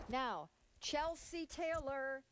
Now, Chelsea Taylor.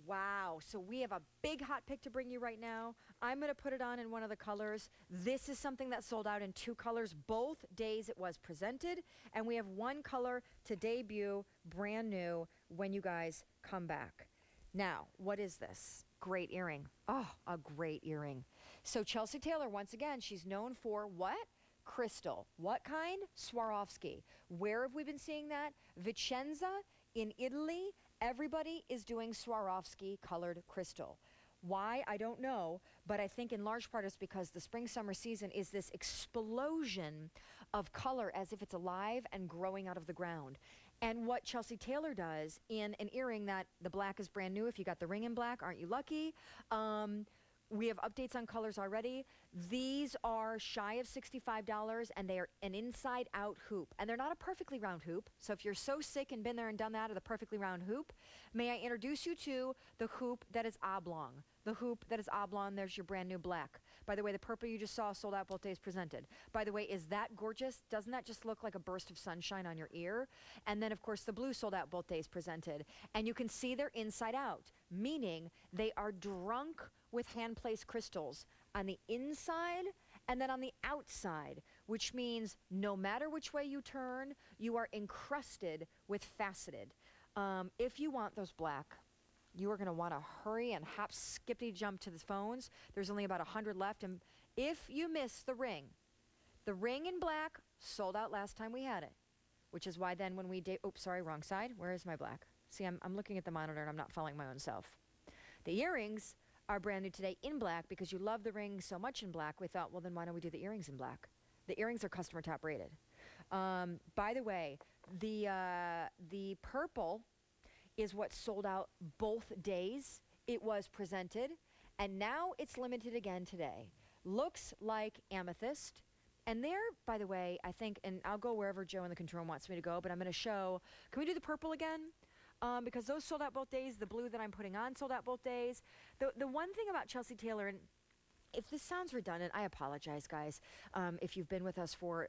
Wow. So we have a big hot pick to bring you right now. I'm going to put it on in one of the colors. This is something that sold out in 2 colors both days it was presented. And we have 1 color to debut, brand new, when you guys come back. Now, what is this? Great earring. Oh, a great earring. So Chelsea Taylor, once again, she's known for what? Crystal. What kind? Swarovski. Where have we been seeing that? Vicenza in Italy. Everybody is doing Swarovski colored crystal. Why? I don't know, but I think in large part it's because the spring-summer season is this explosion of color as if it's alive and growing out of the ground. And what Chelsea Taylor does in an earring that the black is brand new, if you got the ring in black, aren't you lucky? We have updates on colors already. These are shy of $65, and they are an inside-out hoop. And they're not a perfectly round hoop. So if you're so sick and been there and done that of the perfectly round hoop, may I introduce you to the hoop that is oblong. The hoop that is oblong, there's your brand new black. By the way, the purple you just saw sold out both days presented. By the way, is that gorgeous? Doesn't that just look like a burst of sunshine on your ear? And then, of course, the blue sold out both days presented. And you can see they're inside out, meaning they are drunk with hand-placed crystals on the inside and then on the outside, which means no matter which way you turn, you are encrusted with faceted. If you want those black, you are going to want to hurry and hop, skippity jump to the phones. There's only about 100 left. And if you miss the ring in black sold out last time we had it, which is why then when we oops, sorry, wrong side. Where is my black? See, I'm looking at the monitor and I'm not following my own self. The earrings are brand new today in black because you love the ring so much in black. We thought, well, then why don't we do the earrings in black? The earrings are customer top rated. By the way, the purple is what sold out both days it was presented, and now it's limited again today. Looks like amethyst. And there, by the way, I think, and I'll go wherever Joe in the control room wants me to go, but I'm going to show, can we do the purple again? Because those sold out both days. The blue that I'm putting on sold out both days. The one thing about Chelsea Taylor, and if this sounds redundant, I apologize, guys. If you've been with us for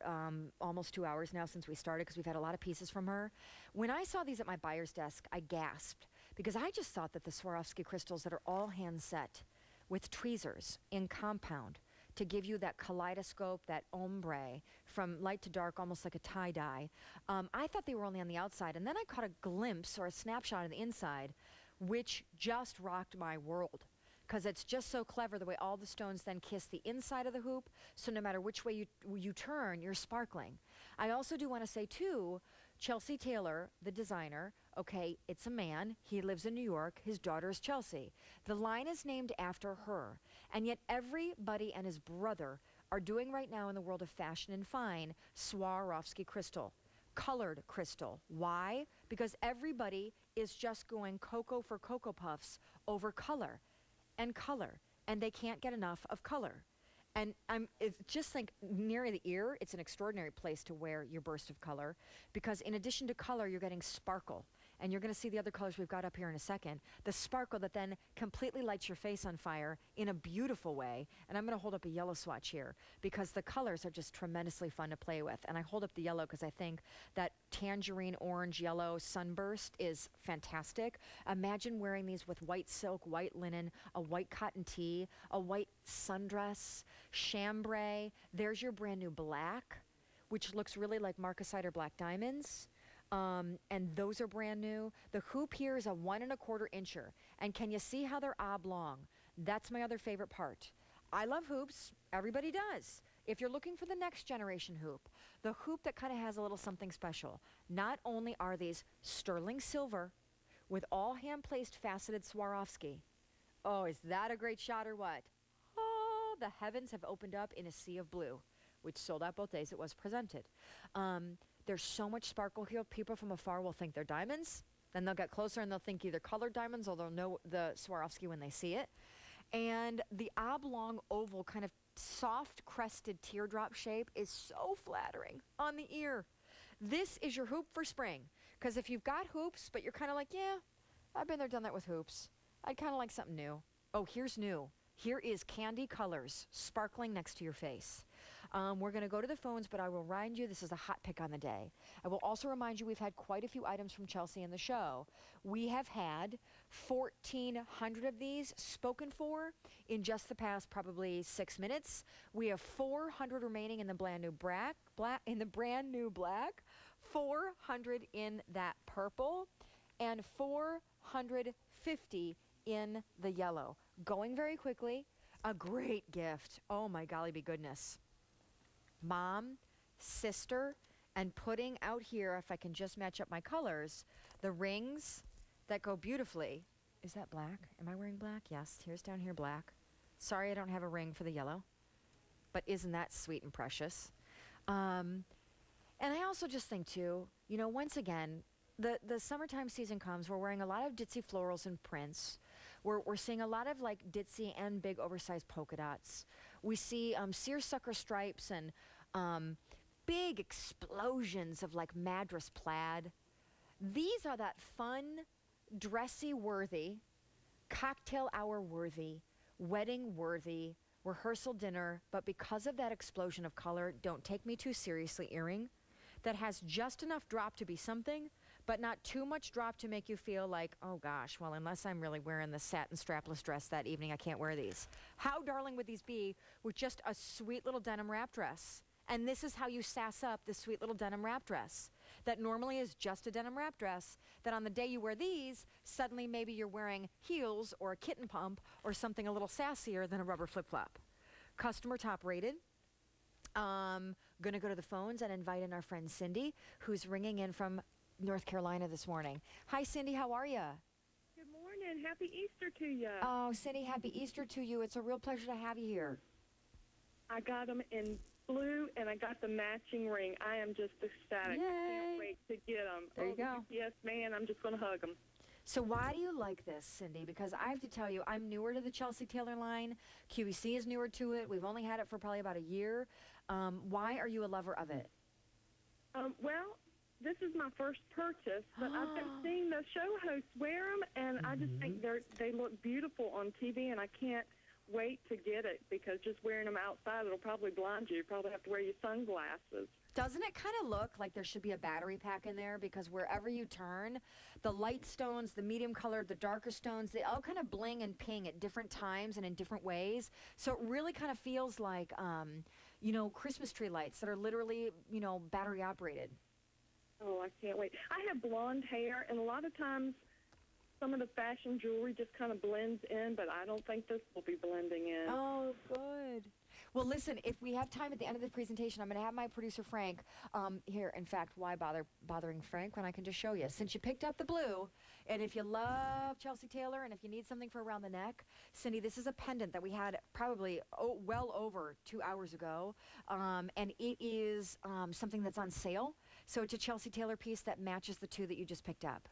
almost 2 hours now since we started, because we've had a lot of pieces from her. When I saw these at my buyer's desk, I gasped, because I just thought that the Swarovski crystals that are all hand set with tweezers in compound to give you that kaleidoscope, that ombre, from light to dark, almost like a tie-dye. I thought they were only on the outside, and then I caught a glimpse or a snapshot of the inside, which just rocked my world. Because it's just so clever the way all the stones then kiss the inside of the hoop, so no matter which way you turn, you're sparkling. I also do want to say, too, Chelsea Taylor, the designer, okay, it's a man. He lives in New York. His daughter is Chelsea. The line is named after her. And yet everybody and his brother are doing right now in the world of fashion and fine Swarovski crystal. Colored crystal. Why? Because everybody is just going cocoa for Cocoa Puffs over color. And color, and they can't get enough of color. And it's just like near the ear, it's an extraordinary place to wear your burst of color, because in addition to color, you're getting sparkle. And you're going to see the other colors we've got up here in a second. The sparkle that then completely lights your face on fire in a beautiful way. And I'm going to hold up a yellow swatch here because the colors are just tremendously fun to play with. And I hold up the yellow because I think that tangerine, orange, yellow sunburst is fantastic. Imagine wearing these with white silk, white linen, a white cotton tee, a white sundress, chambray. There's your brand new black, which looks really like marcasite or black diamonds. And those are brand new. The hoop here is a 1 1/4 incher. And can you see how they're oblong? That's my other favorite part. I love hoops. Everybody does. If you're looking for the next generation hoop, the hoop that kind of has a little something special, not only are these sterling silver with all hand-placed faceted Swarovski. Oh, is that a great shot or what? Oh, the heavens have opened up in a sea of blue, which sold out both days it was presented. There's so much sparkle here. People from afar will think they're diamonds. Then they'll get closer and they'll think either colored diamonds, or they'll know the Swarovski when they see it. And the oblong oval kind of soft crested teardrop shape is so flattering on the ear. This is your hoop for spring. Because if you've got hoops, but you're kind of like, yeah, I've been there, done that with hoops. I'd kind of like something new. Oh, here's new. Here is candy colors sparkling next to your face. We're going to go to the phones, but I will remind you this is a hot pick on the day. I will also remind you we've had quite a few items from Chelsea in the show. We have had 1,400 of these spoken for in just the past probably 6 minutes. We have 400 remaining in the brand new black, 400 in that purple, and 450 in the yellow. Going very quickly. A great gift. Oh my golly be goodness. Mom, sister, and putting out here, if I can just match up my colors, the rings that go beautifully. Is that black? Am I wearing black? Yes. Here's down here black. Sorry I don't have a ring for the yellow. But isn't that sweet and precious? And I also just think too, you know, once again, the summertime season comes. We're wearing a lot of ditzy florals and prints. We're seeing a lot of like ditzy and big oversized polka dots. We see seersucker stripes and big explosions of like madras plaid. These are that fun, dressy worthy, cocktail hour worthy, wedding worthy, rehearsal dinner, but because of that explosion of color, don't take me too seriously earring that has just enough drop to be something, but not too much drop to make you feel like, oh gosh, well, unless I'm really wearing the satin strapless dress that evening, I can't wear these. How darling would these be with just a sweet little denim wrap dress? And this is how you sass up this sweet little denim wrap dress that normally is just a denim wrap dress, that on the day you wear these, suddenly maybe you're wearing heels or a kitten pump or something a little sassier than a rubber flip-flop. Customer top rated. Gonna go to the phones and invite in our friend Cindy, who's ringing in from North Carolina this morning. Hi, Cindy. How are you? Good morning. Happy Easter to you. Oh, Cindy, happy Easter to you. It's a real pleasure to have you here. I got them in blue, and I got the matching ring. I am just ecstatic. Yay. I can't wait to get them. There you go. Yes, man. I'm just going to hug them. So why do you like this, Cindy? Because I have to tell you, I'm newer to the Chelsea Taylor line. QVC is newer to it. We've only had it for probably about a year. Why are you a lover of it? Well, this is my first purchase, but I've been seeing the show hosts wear them, and I just think they look beautiful on TV, and I can't wait to get it because just wearing them outside, it'll probably blind you. You probably have to wear your sunglasses. Doesn't it kind of look like there should be a battery pack in there? Because wherever you turn, the light stones, the medium colored, the darker stones, they all kind of bling and ping at different times and in different ways. So it really kind of feels like, you know, Christmas tree lights that are literally, you know, battery operated. Oh, I can't wait. I have blonde hair, and a lot of times some of the fashion jewelry just kind of blends in, but I don't think this will be blending in. Oh, good. Well, listen, if we have time at the end of the presentation, I'm going to have my producer, Frank, here. In fact, why bothering Frank when I can just show you? Since you picked up the blue, and if you love Chelsea Taylor, and if you need something for around the neck, Cindy, this is a pendant that we had probably well over 2 hours ago, and it is something that's on sale. So it's a Chelsea Taylor piece that matches the two that you just picked up.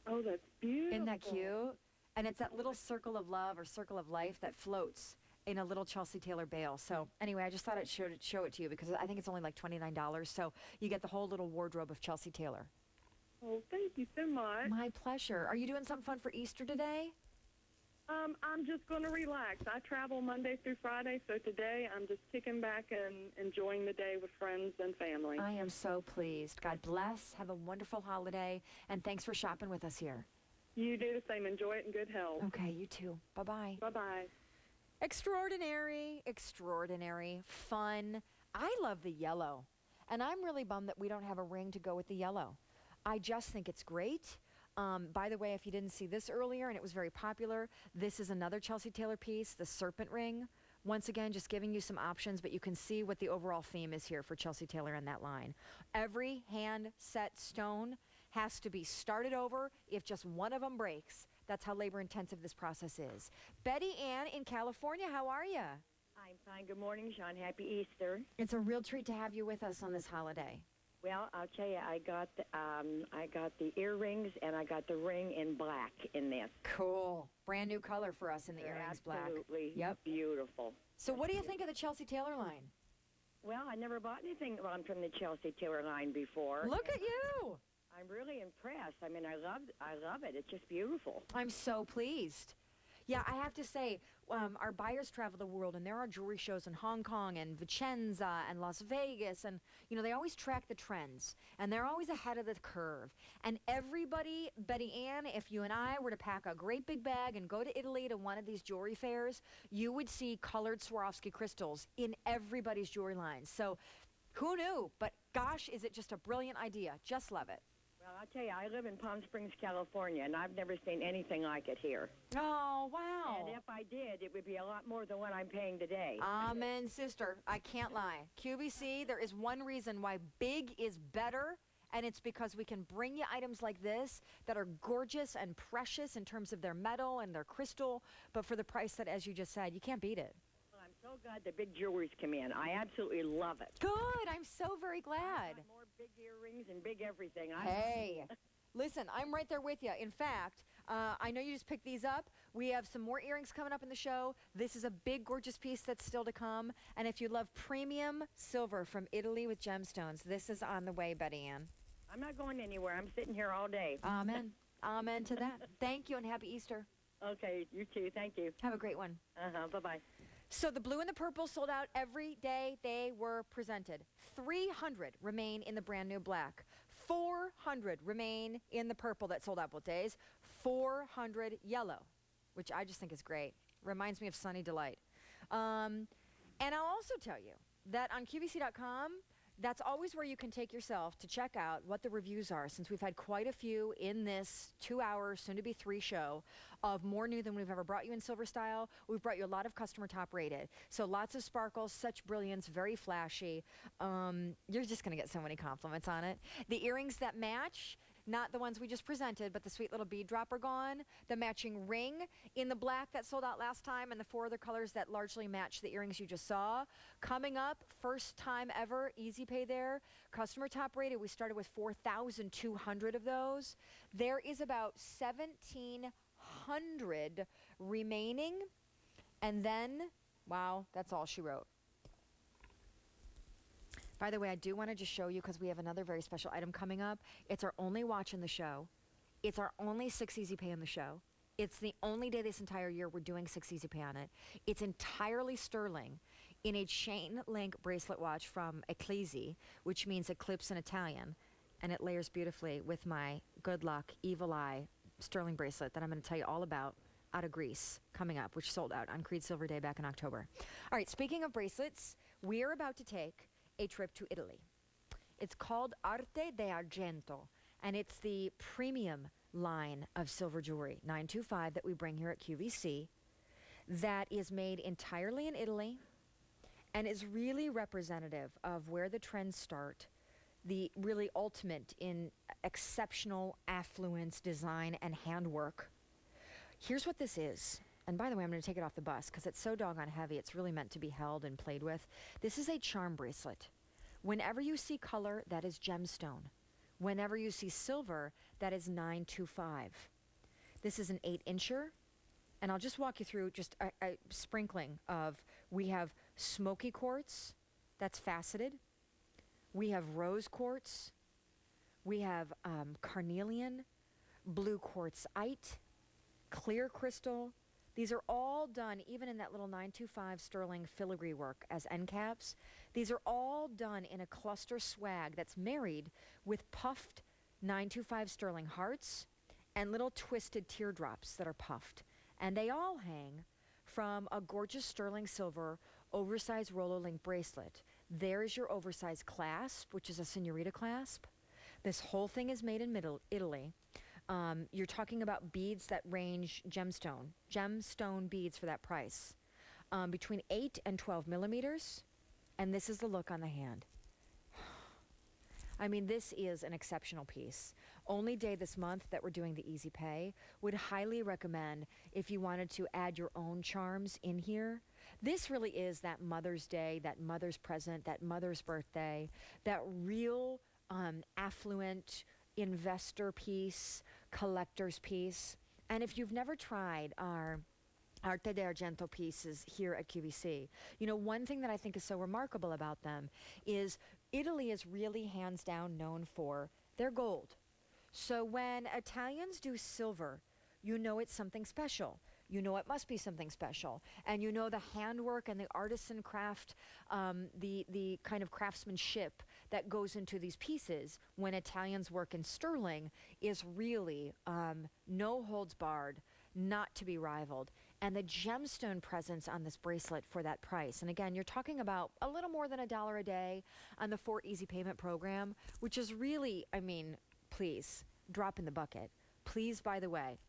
Oh, that's beautiful. Isn't that cute? And it's that little circle of love or circle of life that floats in a little Chelsea Taylor bail. So anyway, I just thought I'd show it to you because I think it's only like $29. So you get the whole little wardrobe of Chelsea Taylor. Oh, thank you so much. My pleasure. Are you doing something fun for Easter today? I'm just going to relax. I travel Monday through Friday, so today I'm just kicking back and enjoying the day with friends and family. I am so pleased. God bless. Have a wonderful holiday, and thanks for shopping with us here. You do the same. Enjoy it in good health. Okay, you too. Bye-bye. Bye-bye. Extraordinary, extraordinary, fun. I love the yellow, and I'm really bummed that we don't have a ring to go with the yellow. I just think it's great. By the way, if you didn't see this earlier, and it was very popular, this is another Chelsea Taylor piece, the serpent ring. Once again, just giving you some options, but you can see what the overall theme is here for Chelsea Taylor in that line. Every hand-set stone has to be started over if just one of them breaks. That's how labor-intensive this process is. Betty Ann in California, how are you? I'm fine. Good morning, Shawn. Happy Easter. It's a real treat to have you with us on this holiday. Well, I'll tell you, I got the earrings and I got the ring in black in this. Cool. Brand new color for us in the They're earrings black. absolutely Yep. beautiful. So what do you think of the Chelsea Taylor line? Well, I never bought anything from the Chelsea Taylor line before. Look at you. I'm really impressed. I mean, I love it. It's just beautiful. I'm so pleased. Yeah, I have to say, our buyers travel the world, and there are jewelry shows in Hong Kong and Vicenza and Las Vegas, and they always track the trends, and they're always ahead of the curve. And everybody, Betty Ann, if you and I were to pack a great big bag and go to Italy to one of these jewelry fairs, you would see colored Swarovski crystals in everybody's jewelry lines. So, who knew? But gosh, is it just a brilliant idea? Just love it. Well, I'll tell you, I live in Palm Springs, California, and I've never seen anything like it here. Oh, wow. And if I did, it would be a lot more than what I'm paying today. Amen, sister. I can't lie. QVC, there is one reason why big is better, and it's because we can bring you items like this that are gorgeous and precious in terms of their metal and their crystal, but for the price that, as you just said, you can't beat it. Well, I'm so glad the big jewelry's come in. I absolutely love it. Good. I'm so very I glad. want more big earrings and big everything. Hey, listen, I'm right there with you. In fact, I know you just picked these up. We have some more earrings coming up in the show. This is a big, gorgeous piece that's still to come. And if you love premium silver from Italy with gemstones, this is on the way, Betty Ann. I'm not going anywhere. I'm sitting here all day. Amen. Amen to that. Thank you and happy Easter. Okay, you too. Thank you. Have a great one. Bye-bye. So the blue and the purple sold out every day they were presented. 300 remain in the brand new black. 400 remain in the purple that sold out both days. 400 yellow, which I just think is great. Reminds me of Sunny Delight. And I'll also tell you that on QVC.com, that's always where you can take yourself to check out what the reviews are, since we've had quite a few in this 2-hour, soon-to-be 3 show of more new than we've ever brought you in silver style. We've brought you a lot of customer top rated. So lots of sparkles, such brilliance, very flashy. You're just going to get so many compliments on it. The earrings that match, not the ones we just presented, but the sweet little bead drop are gone. The matching ring in the black that sold out last time, and the 4 other colors that largely match the earrings you just saw. Coming up, first time ever, easy pay there. Customer top rated, we started with 4,200 of those. There is about 1,700 remaining, and then, wow, that's all she wrote. By the way, I do want to just show you, because we have another very special item coming up. It's our only watch in the show. It's our only 6 easy pay in the show. It's the only day this entire year we're doing 6 easy pay on it. It's entirely sterling in a chain link bracelet watch from Ecclesia, which means eclipse in Italian. And it layers beautifully with my good luck, evil eye sterling bracelet that I'm going to tell you all about out of Greece coming up, which sold out on Creed Silver Day back in October. All right, speaking of bracelets, we are about to take a trip to Italy. It's called Arte d'Argento, and it's the premium line of silver jewelry, 925, that we bring here at QVC, that is made entirely in Italy and is really representative of where the trends start, the really ultimate in exceptional affluence, design, and handwork. Here's what this is. And by the way, I'm going to take it off the bus because it's so doggone heavy. It's really meant to be held and played with. This is a charm bracelet. Whenever you see color, that is gemstone. Whenever you see silver, that is 925. This is an 8-incher. And I'll just walk you through just a sprinkling of, we have smoky quartz that's faceted. We have rose quartz. We have carnelian, blue quartzite, clear crystal. These are all done, even in that little 925 sterling filigree work as end caps. These are all done in a cluster swag that's married with puffed 925 sterling hearts and little twisted teardrops that are puffed. And they all hang from a gorgeous sterling silver oversized Rolo link bracelet. There is your oversized clasp, which is a senorita clasp. This whole thing is made in Italy. You're talking about beads that range gemstone beads for that price, between 8 and 12 millimeters. And this is the look on the hand. I mean, this is an exceptional piece. Only day this month that we're doing the easy pay. Would highly recommend if you wanted to add your own charms in here. This really is that Mother's Day, that mother's present, that mother's birthday, that real affluent investor piece, collector's piece. And if you've never tried our Arte d'Argento pieces here at QVC, you know, one thing that I think is so remarkable about them is Italy is really hands down known for their gold. So when Italians do silver, you know it's something special. you know it must be something special. And you know the handwork and the artisan craft, the kind of craftsmanship that goes into these pieces when Italians work in sterling is really no holds barred, not to be rivaled. And the gemstone presence on this bracelet for that price. And again, you're talking about a little more than $1 a day on the 4 Easy Payment program, which is really, I mean, please, drop in the bucket. Please, by the way,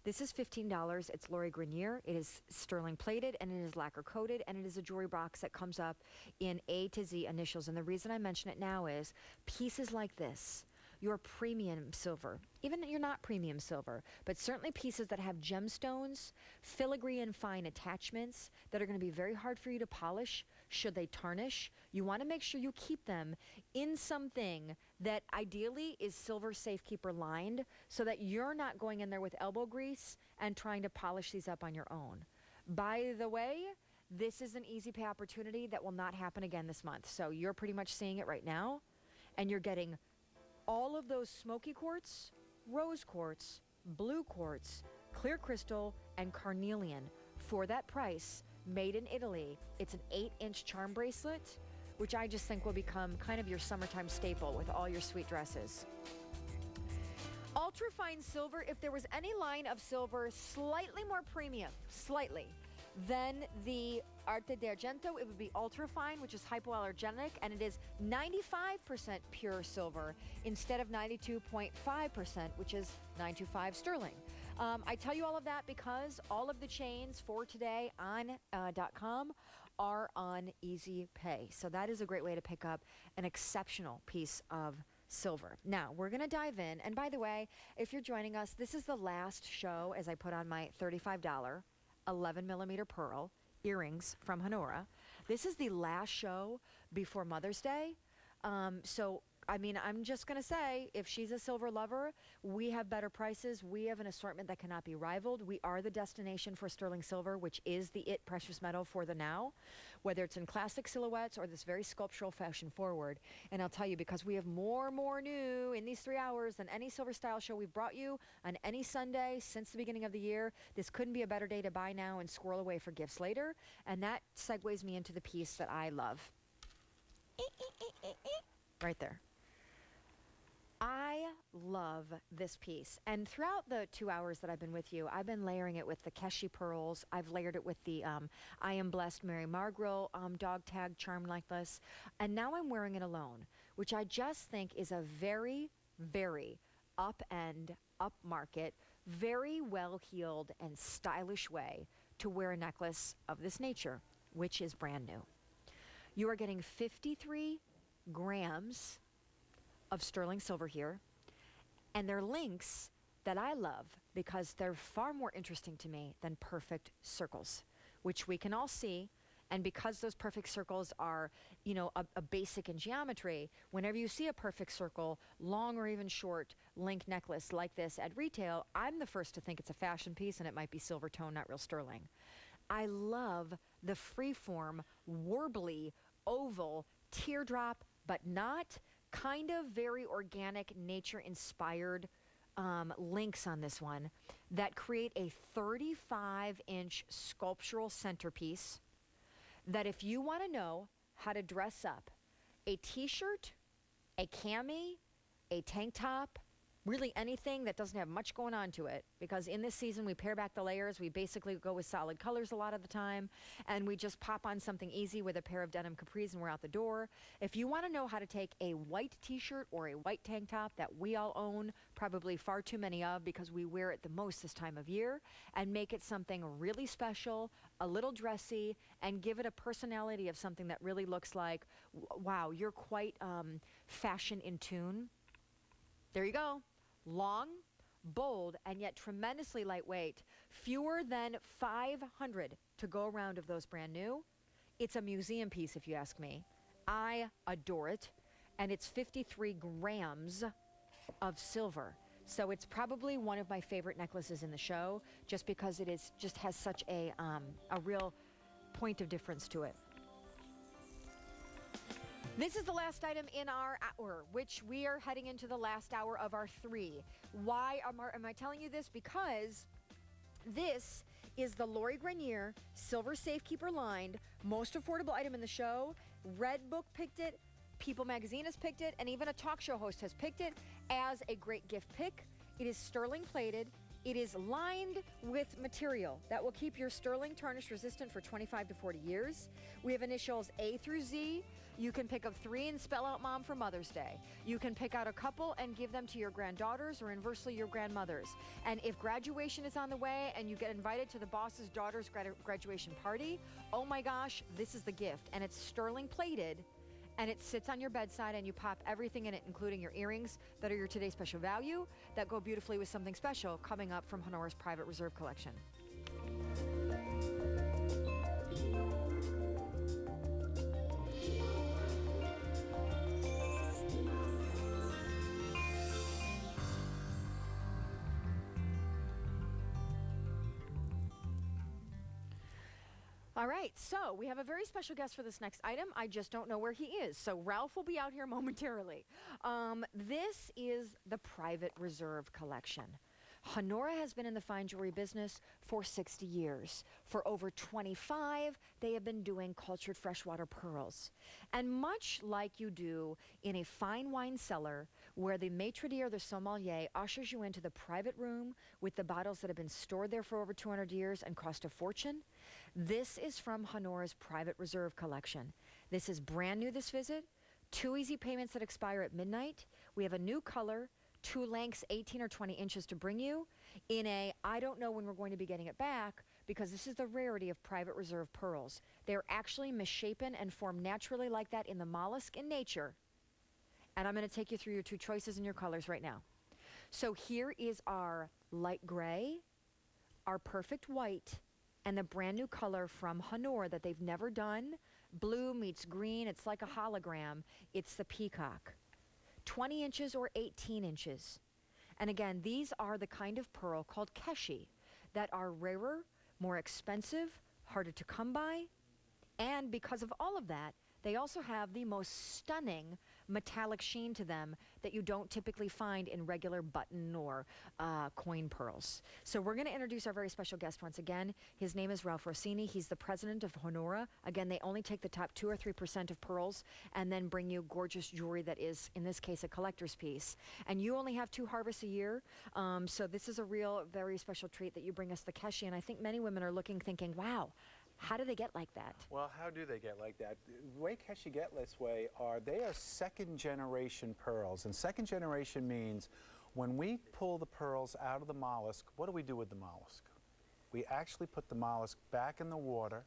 this is $15. It's Lori Grenier. It is sterling plated and it is lacquer coated and it is a jewelry box that comes up in A to Z initials. And the reason I mention it now is pieces like this, your premium silver, even you're not premium silver, but certainly pieces that have gemstones, filigree and fine attachments that are going to be very hard for you to polish should they tarnish. You want to make sure you keep them in something that ideally is silver safekeeper lined so that you're not going in there with elbow grease and trying to polish these up on your own. By the way, this is an easy pay opportunity that will not happen again this month. So you're pretty much seeing it right now, and you're getting all of those smoky quartz, rose quartz, blue quartz, clear crystal, and carnelian for that price, made in Italy. It's an 8-inch charm bracelet, which I just think will become kind of your summertime staple with all your sweet dresses. Ultrafine silver, if there was any line of silver slightly more premium, slightly, than the Arte d'Argento, it would be ultrafine, which is hypoallergenic, and it is 95% pure silver instead of 92.5%, which is 925 sterling. I tell you all of that because all of the chains for today on .com are on Easy Pay. So that is a great way to pick up an exceptional piece of silver. Now, we're going to dive in. And by the way, if you're joining us, this is the last show as I put on my $35 11 millimeter pearl earrings from Honora. This is the last show before Mother's Day. So, I mean, I'm just going to say, if she's a silver lover, we have better prices. We have an assortment that cannot be rivaled. We are the destination for sterling silver, which is the it precious metal for the now, whether it's in classic silhouettes or this very sculptural fashion forward. And I'll tell you, because we have more new in these 3 hours than any silver style show we've brought you on any Sunday since the beginning of the year, this couldn't be a better day to buy now and squirrel away for gifts later. And that segues me into the piece that I love. Right there. I love this piece. And throughout the 2 hours that I've been with you, I've been layering it with the Keshi pearls. I've layered it with the I Am Blessed Mary Margrill dog tag charm necklace. And now I'm wearing it alone, which I just think is a very, very up-end, upmarket, very well-heeled and stylish way to wear a necklace of this nature, which is brand new. You are getting 53 grams of sterling silver here, and they're links that I love because they're far more interesting to me than perfect circles, which we can all see. And because those perfect circles are, you know, a basic in geometry, whenever you see a perfect circle, long or even short link necklace like this at retail, I'm the first to think it's a fashion piece and it might be silver tone, not real sterling. I love the freeform, warbly, oval, teardrop, but not, kind of very organic, nature-inspired links on this one that create a 35-inch sculptural centerpiece that if you want to know how to dress up a t-shirt, a cami, a tank top, really anything that doesn't have much going on to it, because in this season we pare back the layers, we basically go with solid colors a lot of the time, and we just pop on something easy with a pair of denim capris and we're out the door. If you want to know how to take a white t-shirt or a white tank top that we all own, probably far too many of because we wear it the most this time of year, and make it something really special, a little dressy, and give it a personality of something that really looks like, wow, you're quite fashion in tune. There you go. Long, bold, and yet tremendously lightweight. Fewer than 500 to go around of those brand new. It's a museum piece, if you ask me. I adore it. And it's 53 grams of silver. So it's probably one of my favorite necklaces in the show, just because it is just has such a real point of difference to it. This is the last item in our hour, which we are heading into the last hour of our 3. Why am I telling you this? Because This is the Lori Grenier Silver Safekeeper lined, most affordable item in the show. Red Book picked it, People Magazine has picked it, and even a talk show host has picked it as a great gift pick. It is sterling plated. It is lined with material that will keep your sterling tarnish resistant for 25 to 40 years. We have initials A through Z. You can pick up 3 and spell out Mom for Mother's Day. You can pick out a couple and give them to your granddaughters or inversely your grandmothers. And if graduation is on the way and you get invited to the boss's daughter's graduation party, oh my gosh, this is the gift. And it's sterling plated. And it sits on your bedside and you pop everything in it, including your earrings that are your today's special value that go beautifully with something special coming up from Honora's Private Reserve collection. All right, so we have a very special guest for this next item. I just don't know where he is. So Ralph will be out here momentarily. This is the Private Reserve collection. Honora has been in the fine jewelry business for 60 years. For over 25, they have been doing cultured freshwater pearls. And much like you do in a fine wine cellar, where the maitre d' or the sommelier ushers you into the private room with the bottles that have been stored there for over 200 years and cost a fortune, this is from Honora's Private Reserve collection. This is brand new this visit, 2 easy payments that expire at midnight. We have a new color, 2 lengths, 18 or 20 inches to bring you in a, I don't know when we're going to be getting it back, because this is the rarity of Private Reserve pearls. They're actually misshapen and formed naturally like that in the mollusk in nature. And I'm going to take you through your 2 choices and your colors right now. So here is our light gray, our perfect white, and the brand new color from Honora that they've never done. Blue meets green. It's like a hologram. It's the peacock. 20 inches or 18 inches. And again, these are the kind of pearl called Keshi that are rarer, more expensive, harder to come by. And because of all of that, they also have the most stunning metallic sheen to them that you don't typically find in regular button or coin pearls. So we're going to introduce our very special guest once again. His name is Ralph Rossini. He's the president of Honora. Again, they only take the top 2 or 3% of pearls and then bring you gorgeous jewelry that is, in this case, a collector's piece. And you only have 2 harvests a year. So this is a real, very special treat that you bring us the Keshi. And I think many women are looking, thinking, wow, how do they get like that? Well, how do they get like that? The way Keshi get this way they are second generation pearls. And second generation means when we pull the pearls out of the mollusk, what do we do with the mollusk? We actually put the mollusk back in the water,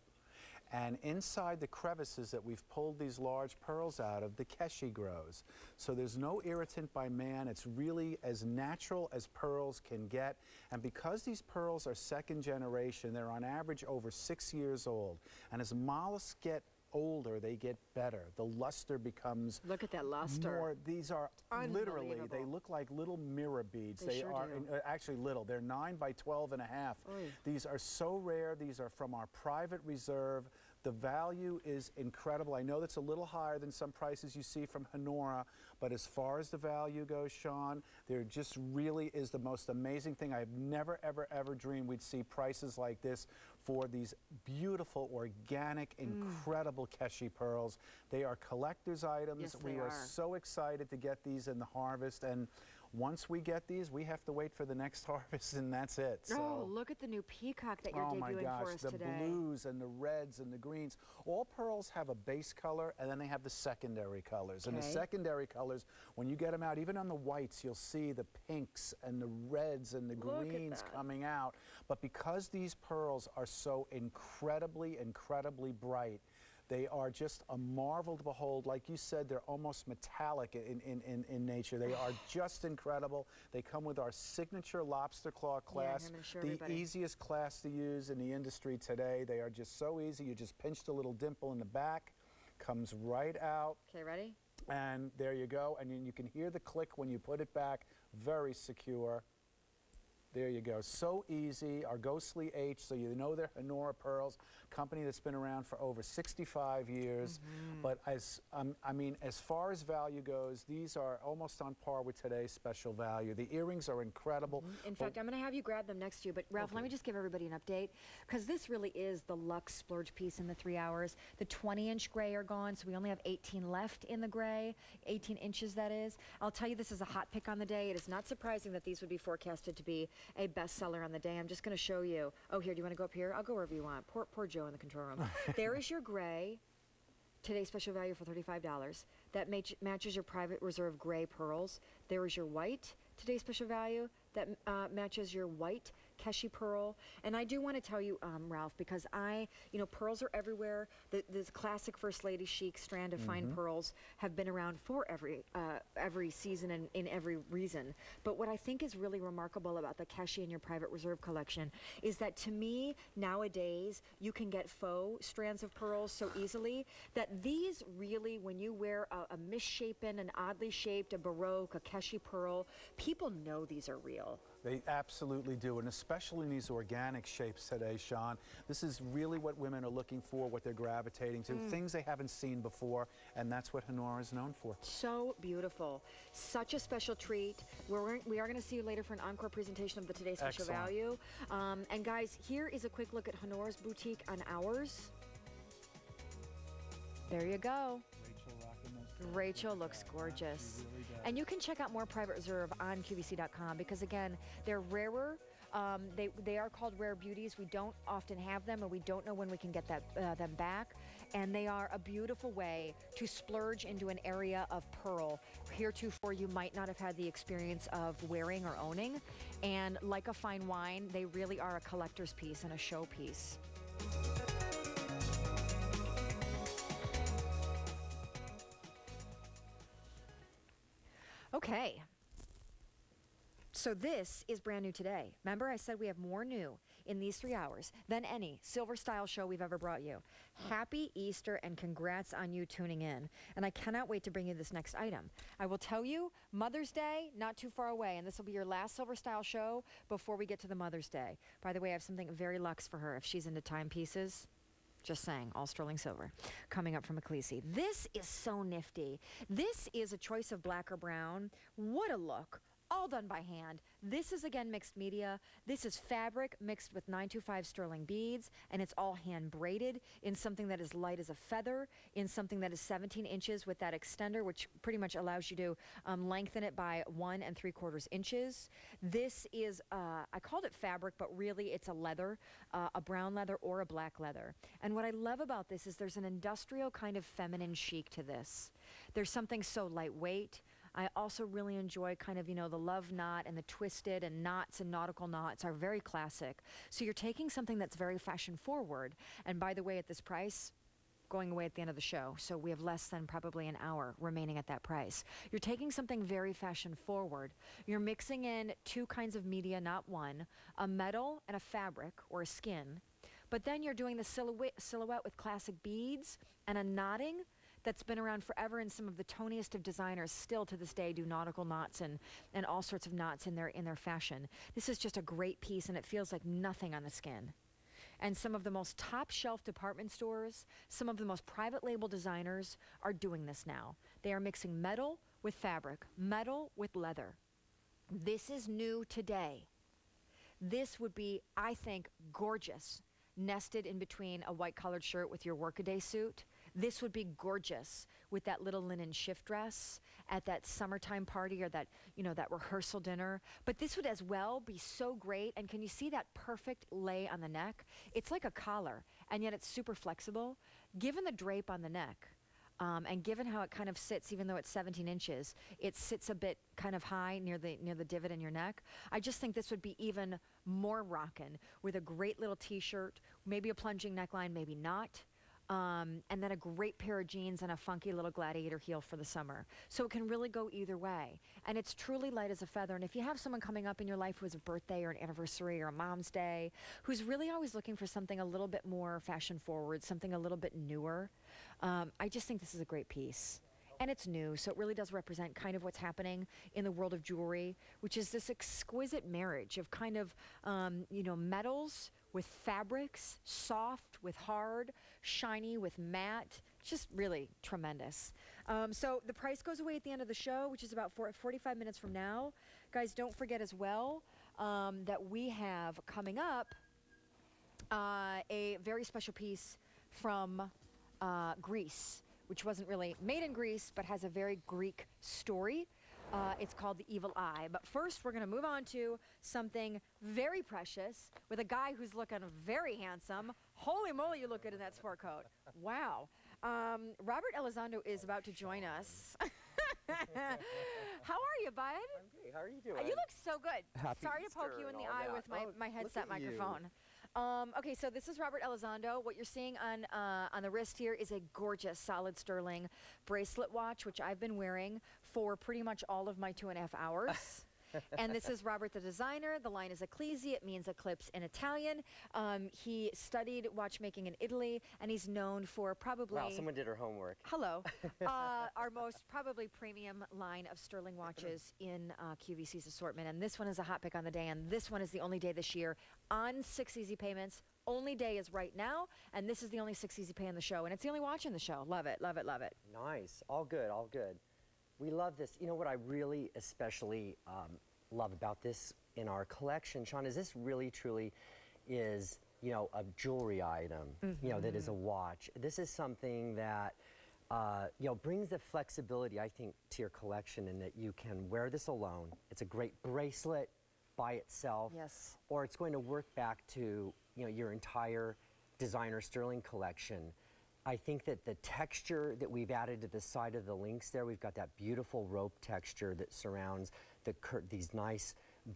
and inside the crevices that we've pulled these large pearls out of, the Keshi grows. So there's no irritant by man. It's really as natural as pearls can get. And because these pearls are second generation, they're on average over 6 years old. And as mollusks get older, they get better. The luster becomes Look at that luster. more. These are literally, they look like little mirror beads. They sure are do. Actually little. They're 9 by 12 and a half. Oy. These are so rare. These are from our private reserve. The value is incredible. I know that's a little higher than some prices you see from Honora, but as far as the value goes, Shawn, there just really is the most amazing thing. I've never, ever, ever dreamed we'd see prices like this for these beautiful, organic, incredible Keshi pearls. They are collector's items. Yes, they we are are. so excited to get these in the harvest, and once we get these, we have to wait for the next harvest, and that's it. Oh, So, look at the new peacock that you're oh my debuting gosh, for us the today. blues and the reds and the greens. All pearls have a base color, and then they have the secondary colors. And the Okay. secondary colors, when you get them out, even on the whites, you'll see the pinks and the reds and the Look at greens that. coming out. But because these pearls are so incredibly, incredibly bright, they are just a marvel to behold. Like you said, they're almost metallic in nature. They are just incredible. They come with our signature lobster claw Yeah, clasp, I'm gonna show the everybody. easiest clasp to use in the industry today. They are just so easy. You just pinch the little dimple in the back, comes right out, Okay, ready? and there you go. And then you can hear the click when you put it back. Very secure. There you go. So easy. Our ghostly H, so you know they're Honora pearls, company that's been around for over 65 years. But I mean, as far as value goes, these are almost on par with today's special value. The earrings are incredible. In fact, I'm going to have you grab them next to you. But Ralph, let me just give everybody an update, because this really is the luxe splurge piece in the 3 hours. The 20-inch gray are gone, so we only have 18 left in the gray, 18 inches that is. I'll tell you, this is a hot pick on the day. It is not surprising that these would be forecasted to be a bestseller on the day. I'm just going to show you. Oh, here, do you want to go up here? I'll go wherever you want. Poor Joe in the control room. There is your gray. Today's special value for $35. That matches your private reserve gray pearls. There is your white. Today's special value that matches your white Keshi pearl. And I do want to tell you, Ralph, because pearls are everywhere. The classic First Lady chic strand of fine pearls have been around for every season and in every reason. But what I think is really remarkable about the Keshi in your private reserve collection is that, to me, nowadays, you can get faux strands of pearls so easily that these really, when you wear a misshapen, an oddly shaped, a Baroque, a Keshi pearl, people know these are real. They absolutely do, and especially in these organic shapes today, Shawn. This is really what women are looking for, what they're gravitating to, things they haven't seen before, and that's what Honora is known for. So beautiful. Such a special treat. We are going to see you later for an encore presentation of the Today's Special Excellent. Value. And guys, here is a quick look at Honora's boutique on ours. There you go. Rachel looks gorgeous. And you can check out more Private Reserve on QVC.com because, again, they're rarer. They are called rare beauties. We don't often have them, and we don't know when we can get them back. And they are a beautiful way to splurge into an area of pearl heretofore you might not have had the experience of wearing or owning. And like a fine wine, they really are a collector's piece and a show piece. Okay, so this is brand new today. Remember, I said we have more new in these 3 hours than any silver style show we've ever brought you. Happy Easter and congrats on you tuning in. And I cannot wait to bring you this next item. I will tell you, Mother's Day, not too far away, and this will be your last silver style show before we get to the Mother's Day. By the way, I have something very luxe for her if she's into timepieces. Just saying, all sterling silver coming up from Ecclesia. This is so nifty. This is a choice of black or brown. What a look. All done by hand. This is, again, mixed media. This is fabric mixed with 925 sterling beads, and it's all hand braided in something that is light as a feather, in something that is 17 inches with that extender, which pretty much allows you to lengthen it by 1 3/4 inches. This is, I called it fabric, but really it's a leather, a brown leather or a black leather. And what I love about this is there's an industrial kind of feminine chic to this. There's something so lightweight. I also really enjoy kind of, the love knot and the twisted and knots and nautical knots are very classic. So you're taking something that's very fashion forward. And by the way, at this price, going away at the end of the show, so we have less than probably an hour remaining at that price. You're taking something very fashion forward. You're mixing in two kinds of media, not one, a metal and a fabric or a skin. But then you're doing the silhouette with classic beads and a knotting that's been around forever, and some of the toniest of designers still to this day do nautical knots and all sorts of knots in their fashion. This is just a great piece, and it feels like nothing on the skin. And some of the most top shelf department stores, some of the most private label designers are doing this now. They are mixing metal with fabric, metal with leather. This is new today. This would be, I think, gorgeous, nested in between a white collared shirt with your workaday suit. This would be gorgeous with that little linen shift dress at that summertime party or that rehearsal dinner. But this would as well be so great. And can you see that perfect lay on the neck? It's like a collar, and yet it's super flexible. Given the drape on the neck, and given how it kind of sits, even though it's 17 inches, it sits a bit kind of high near the divot in your neck. I just think this would be even more rockin' with a great little t-shirt, maybe a plunging neckline, maybe not. And then a great pair of jeans and a funky little gladiator heel for the summer. So it can really go either way. And it's truly light as a feather. And if you have someone coming up in your life who has a birthday or an anniversary or a mom's day, who's really always looking for something a little bit more fashion forward, something a little bit newer, I just think this is a great piece. and it's new, so it really does represent kind of what's happening in the world of jewelry, which is this exquisite marriage of kind of, metals with fabrics, soft with hard, shiny with matte, just really tremendous. So the price goes away at the end of the show, which is about 45 minutes from now. Guys, don't forget as well that we have coming up a very special piece from Greece, which wasn't really made in Greece, but has a very Greek story. It's called The Evil Eye. But first, we're going to move on to something very precious with a guy who's looking very handsome. Holy moly, you look good in that sport coat. Wow. Robert Elizondo is about to join us. How are you, bud? I'm great. How are you doing? You look so good. Happy Sorry to poke Easter you in and the all eye that. with my headset look at you. microphone. Okay, so this is Robert Elizondo. What you're seeing on the wrist here is a gorgeous solid sterling bracelet watch, which I've been wearing for pretty much all of my 2.5 hours. And this is Robert, the designer. The line is Ecclesia. It means eclipse in Italian. He studied watchmaking in Italy, and he's known for probably... Wow, someone did her homework. Hello. Our most probably premium line of sterling watches in QVC's assortment. And this one is a hot pick on the day, and this one is the only day this year on 6 easy payments. Only day is right now, and this is the only 6 easy pay in the show, and it's the only watch in the show. Love it, love it, love it. Nice. All good, all good. We love this. You know what I really especially love about this in our collection, Shawn, is this really truly is, a jewelry item, that is a watch. This is something that, brings the flexibility, I think, to your collection in that you can wear this alone. It's a great bracelet by itself. Yes. Or it's going to work back to, your entire designer sterling collection. I think that the texture that we've added to the side of the links there, we've got that beautiful rope texture that surrounds these nice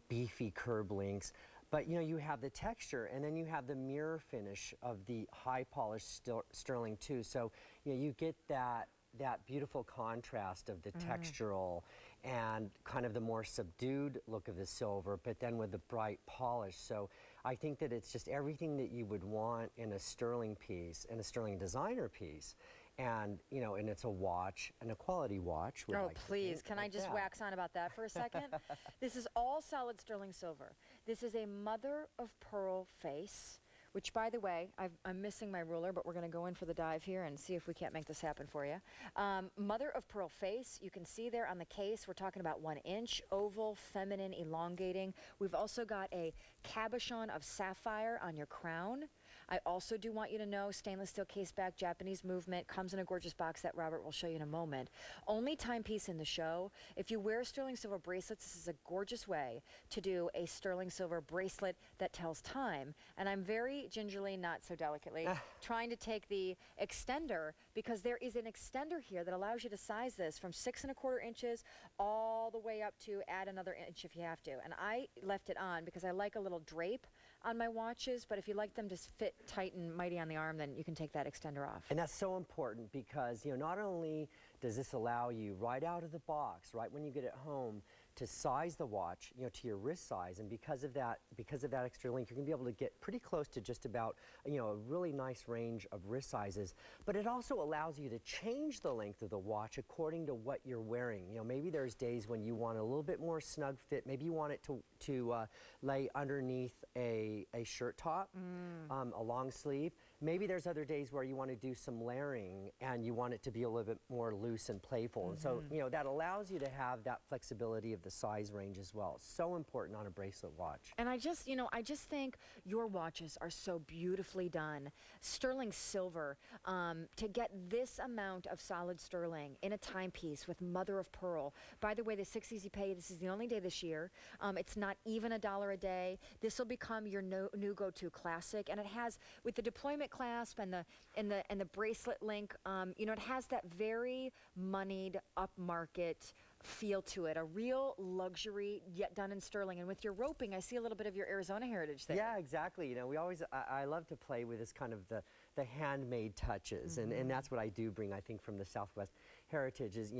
beefy curb links. But you have the texture, and then you have the mirror finish of the high polished sterling too. So you get that beautiful contrast of the textural and kind of the more subdued look of the silver, but then with the bright polish. So I think that it's just everything that you would want in a sterling piece, and a sterling designer piece. And, and it's a watch, and a quality watch. Oh, please, can I just wax on about that for a second? This is all solid sterling silver. This is a mother of pearl face, which, by the way, I'm missing my ruler, but we're going to go in for the dive here and see if we can't make this happen for you. Mother of pearl face, you can see there on the case, we're talking about 1 inch, oval, feminine, elongating. We've also got a cabochon of sapphire on your crown. I also do want you to know, stainless steel case back, Japanese movement, comes in a gorgeous box that Robert will show you in a moment. Only timepiece in the show. If you wear sterling silver bracelets, this is a gorgeous way to do a sterling silver bracelet that tells time. And I'm very gingerly, not so delicately, trying to take the extender, because there is an extender here that allows you to size this from 6¼ inches all the way up to add another inch if you have to. And I left it on because I like a little drape on my watches, but if you like them to fit tight and mighty on the arm, then you can take that extender off. And that's so important because, not only does this allow you right out of the box, right when you get it home, to size the watch, to your wrist size, and because of that extra link, you're gonna be able to get pretty close to just about, a really nice range of wrist sizes. But it also allows you to change the length of the watch according to what you're wearing. Maybe there's days when you want a little bit more snug fit. Maybe you want it to lay underneath a shirt top, a long sleeve. Maybe there's other days where you want to do some layering and you want it to be a little bit more loose and playful. And so, that allows you to have that flexibility of the size range as well. So important on a bracelet watch. And I just think your watches are so beautifully done. Sterling silver, to get this amount of solid sterling in a timepiece with mother of pearl. By the way, the 6 easy pay, this is the only day this year. It's not even $1 a day. This will become your new go-to classic, and it has, with the deployment clasp and the bracelet link, it has that very moneyed upmarket feel to it, a real luxury yet done in sterling. And with your roping, I see a little bit of your Arizona heritage there. Yeah, exactly. We always, I love to play with this kind of the handmade touches, and that's what I do bring, I think, from the Southwest heritage is,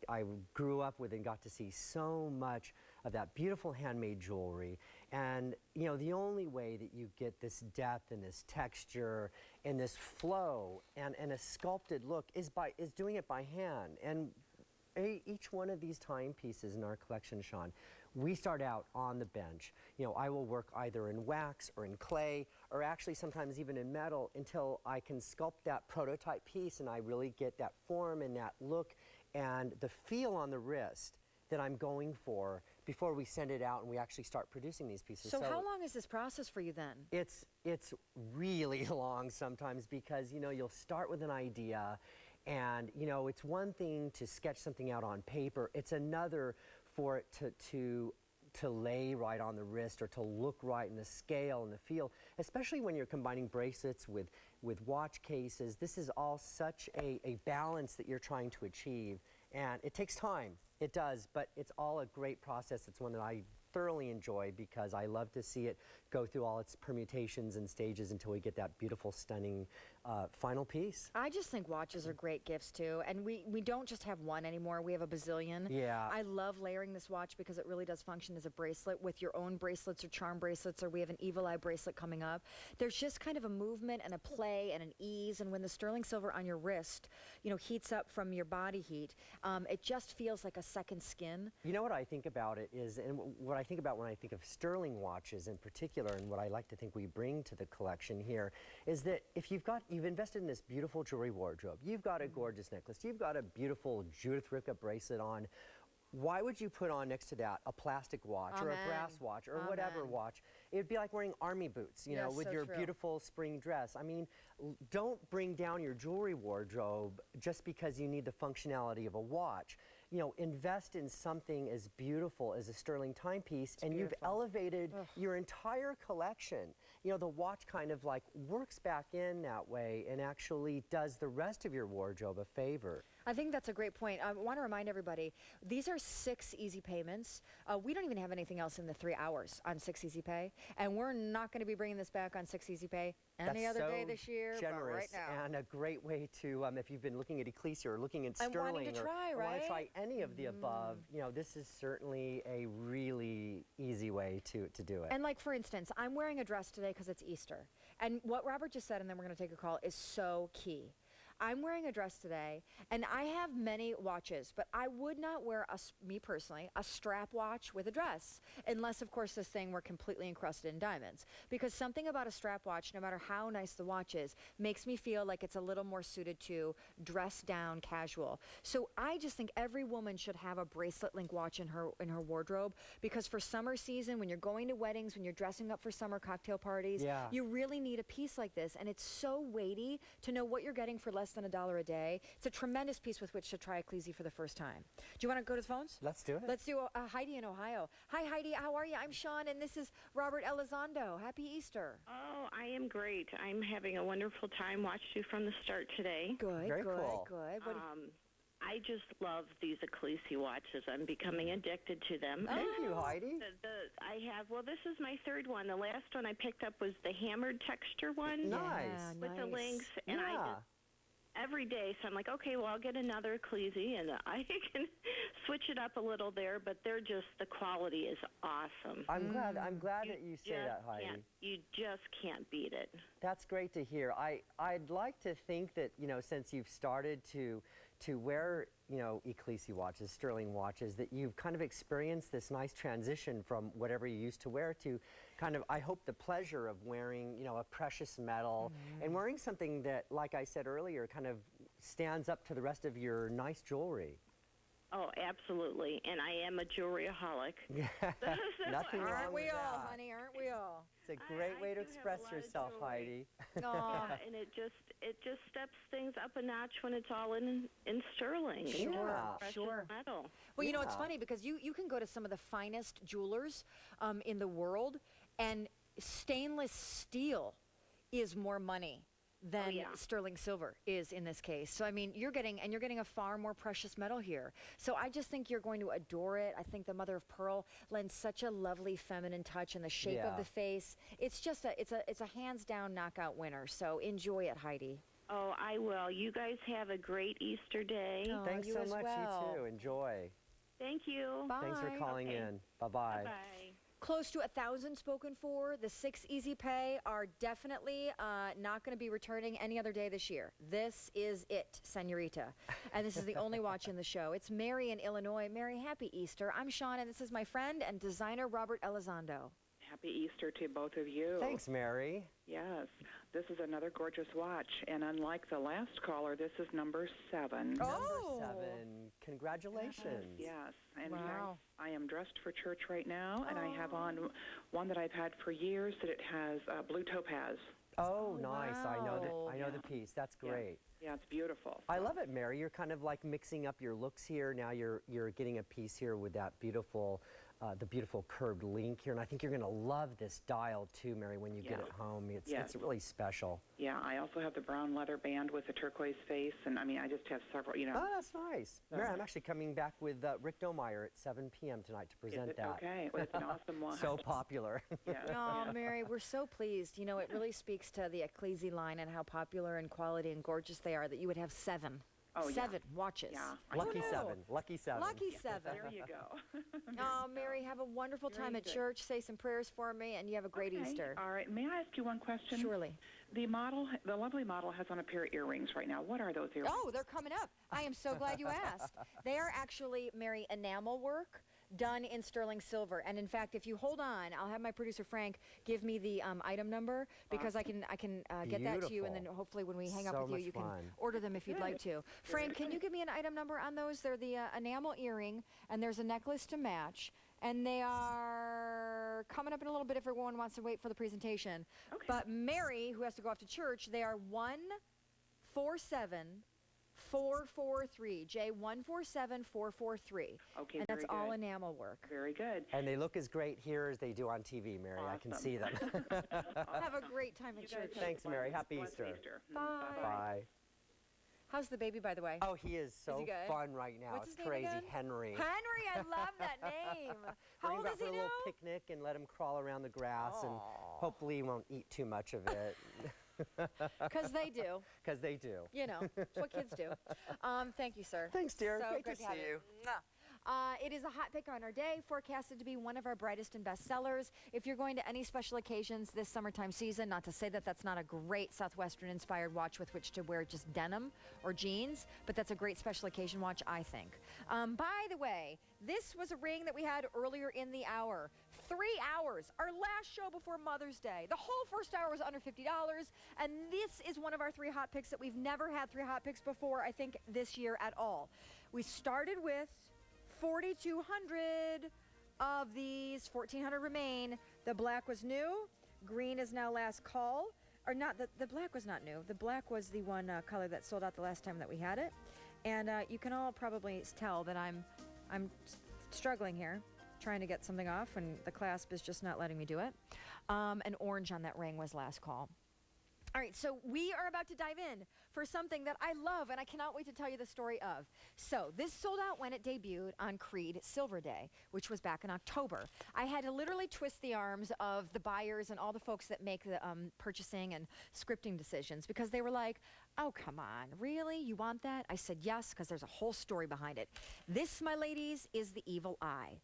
I grew up with and got to see so much of that beautiful handmade jewelry. And you know, the only way that you get this depth and this texture and this flow and a sculpted look is doing it by hand. And each one of these timepieces in our collection, Shawn, we start out on the bench. You know, I will work either in wax or in clay, or actually sometimes even in metal, until I can sculpt that prototype piece and I really get that form and that look and the feel on the wrist that I'm going for before we send it out and we actually start producing these pieces. So how long is this process for you then? It's really long sometimes, because, you know, you'll start with an idea. And, you know, it's one thing to sketch something out on paper. It's another for it to lay right on the wrist, or to look right in the scale and the feel, especially when you're combining bracelets with watch cases. This is all such a balance that you're trying to achieve. And it takes time. It does, but it's all a great process. It's one that I thoroughly enjoy, because I love to see it go through all its permutations and stages until we get that beautiful, stunning final piece. I just think watches are great gifts too, and we don't just have one anymore, we have a bazillion. Yeah. I love layering this watch because it really does function as a bracelet with your own bracelets or charm bracelets, or we have an evil eye bracelet coming up. There's just kind of a movement and a play and an ease, and when the sterling silver on your wrist, you know, heats up from your body heat, it just feels like a second skin. You know what I think about it is, and what I think about when I think of sterling watches in particular, and what I like to think we bring to the collection here, is that if you've invested in this beautiful jewelry wardrobe, you've got a gorgeous necklace, you've got a beautiful Judith Ripka bracelet on, why would you put on next to that a plastic watch or a brass watch or whatever watch? It'd be like wearing army boots, you know, with your beautiful spring dress. I mean, don't bring down your jewelry wardrobe just because you need the functionality of a watch. You know, invest in something as beautiful as a sterling timepiece, and you've elevated your entire collection. You know, the watch kind of like works back in that way and actually does the rest of your wardrobe a favor. I think that's a great point. I want to remind everybody, these are 6 easy payments. We don't even have anything else in the 3 hours on 6 easy pay, and we're not going to be bringing this back on 6 easy pay any other day this year, generous, but right now. and a great way to, if you've been looking at Ecclesia or looking at And sterling, wanting to try, or want to try right? any of the above, you know, this is certainly a really easy way to do it. And like, for instance, I'm wearing a dress today because it's Easter. And what Robert just said, and then we're going to take a call, is so key. I'm wearing a dress today, and I have many watches, but I would not wear, me personally, a strap watch with a dress, unless, of course, this thing were completely encrusted in diamonds. Because something about a strap watch, no matter how nice the watch is, makes me feel like it's a little more suited to dress-down casual. So I just think every woman should have a bracelet link watch in her wardrobe, because for summer season, when you're going to weddings, when you're dressing up for summer cocktail parties, you really need a piece like this, and it's so weighty to know what you're getting for less than $1 a day. It's a tremendous piece with which to try Ecclesia for the first time. Do you want to go to the phones? Let's do it. Let's do Heidi in Ohio. Hi, Heidi. How are you? I'm Shawn, and this is Robert Elizondo. Happy Easter. Oh, I am great. I'm having a wonderful time. Watched you from the start today. Good, Very good, cool. good. I just love these Ecclesia watches. I'm becoming addicted to them. Thank you, Heidi. This is my 3rd one. The last one I picked up was the hammered texture one. Nice. With the links, and Yeah. I just every day, so I'm like, okay, well, I'll get another Ecclesia, and I can switch it up a little there, but the quality is awesome. I'm glad that you say that, Heidi. You just can't beat it. That's great to hear. I'd like to think that, you know, since you've started to wear, you know, Ecclesia watches, sterling watches, that you've kind of experienced this nice transition from whatever you used to wear to kind of, I hope, the pleasure of wearing, you know, a precious metal and wearing something that, like I said earlier, kind of stands up to the rest of your nice jewelry. Oh, absolutely. And I am a jewelryaholic. Nothing wrong Aren't we with all, that. honey? Aren't we all? It's a great way to do have express a lot of yourself, jewelry. Heidi. Aw. And it just steps things up a notch when it's all in sterling. Sure, Precious sure. metal. Well, you know, it's Yeah. funny because you can go to some of the finest jewelers in the world, and stainless steel is more money than sterling silver is in this case. So I mean, you're getting a far more precious metal here. So I just think you're going to adore it. I think the mother of pearl lends such a lovely feminine touch, and the shape of the face. It's just it's a hands down knockout winner. So enjoy it, Heidi. Oh, I will. You guys have a great Easter day. Oh, Thanks you so as much. well. You too. Enjoy. Thank you. Bye. Thanks for calling Okay. in. Bye-bye. Bye. Close to 1,000 spoken for. The 6 Easy Pay are definitely not going to be returning any other day this year. This is it, senorita. And this is the only watch in the show. It's Mary in Illinois. Mary, happy Easter. I'm Shawn, and this is my friend and designer Robert Elizondo. Happy Easter to both of you. Thanks, Mary. Yes, this is another gorgeous watch, and unlike the last caller, this is number 7. Oh. Number 7. Congratulations. Yes, and Wow. I am dressed for church right now, and I have on one that I've had for years that it has blue topaz. Oh, nice. I know Wow. the piece. That's Yeah. great. Yeah, it's beautiful. I love it, Mary. You're kind of like mixing up your looks here. Now you're getting a piece here with that beautiful, the beautiful curved link here, and I think you're going to love this dial too, Mary. When you get Yeah. it home, it's Yes. really special. Yeah, I also have the brown leather band with the turquoise face, and I mean, I just have several, you know. Oh, that's nice. Mary, I'm actually coming back with Rick Domeyer at 7 p.m. tonight to Is present it? that. Okay, well, it's an awesome one. So popular. Yeah, Oh, yeah. Mary, we're so pleased. You know, it really speaks to the Ecclesia line and how popular and quality and gorgeous they are that you would have 7. Oh, yeah. 7 watches. Yeah. Lucky Who knew? 7. Lucky 7. Lucky 7. There you go. Oh, Mary, have a wonderful Very time at good. church. Say some prayers for me, and you have a great Okay, Easter. All right, may I ask you one question? Surely. The lovely model has on a pair of earrings right now. What are those earrings? Oh, they're coming up. I am so glad you asked. They are actually, Mary, enamel work done in sterling silver. And in fact, if you hold on, I'll have my producer Frank give me the item number because I can get that to you, and then Beautiful. hopefully when we hang So up with you, much you can fun. order them if you'd like to. Frank, can you give me an item number on those? They're the enamel earring, and there's a necklace to match. And they are coming up in a little bit if everyone wants to wait for the presentation. Okay. But Mary, who has to go off to church, they are 147443. J147443. Okay, And that's very all good. enamel work. Very good. And they look as great here as they do on TV, Mary. I can Awesome. see them. Have a great time at You guys church. have Thanks, one- Mary. Happy blessed Easter. Mm, Bye. Bye-bye. Bye. How's the baby, by the way? Oh, he is so he good? fun right now. What's it's his name crazy. again? Henry. Henry, I love that name. How Bring old him out is he for a now? little picnic and let him crawl around the grass, and hopefully he won't eat too much of it. Because they do. Because they do. You know, it's what kids do. Thank you, sir. Thanks, dear. So Great good to have see you. Mwah. It is a hot pick on our day, forecasted to be one of our brightest and best sellers. If you're going to any special occasions this summertime season, not to say that that's not a great Southwestern-inspired watch with which to wear just denim or jeans, but that's a great special occasion watch, I think. By the way, this was a ring that we had earlier in the hour. 3 hours, our last show before Mother's Day. The whole first hour was under $50, and this is one of our 3 hot picks that we've never had 3 hot picks before, I think, this year at all. We started with 4,200 of these, 1,400 remain. The black was new. Green is now last call. Or not, the black was not new. The black was the one color that sold out the last time that we had it. And you can all probably tell that I'm struggling here, trying to get something off, and the clasp is just not letting me do it. An orange on that ring was last call. All right, so we are about to dive in for something that I love, and I cannot wait to tell you the story of. So this sold out when it debuted on Creed Silver Day, which was back in October. I had to literally twist the arms of the buyers and all the folks that make the purchasing and scripting decisions, because they were like, oh, come on, really? You want that? I said yes, because there's a whole story behind it. This, my ladies, is the evil eye.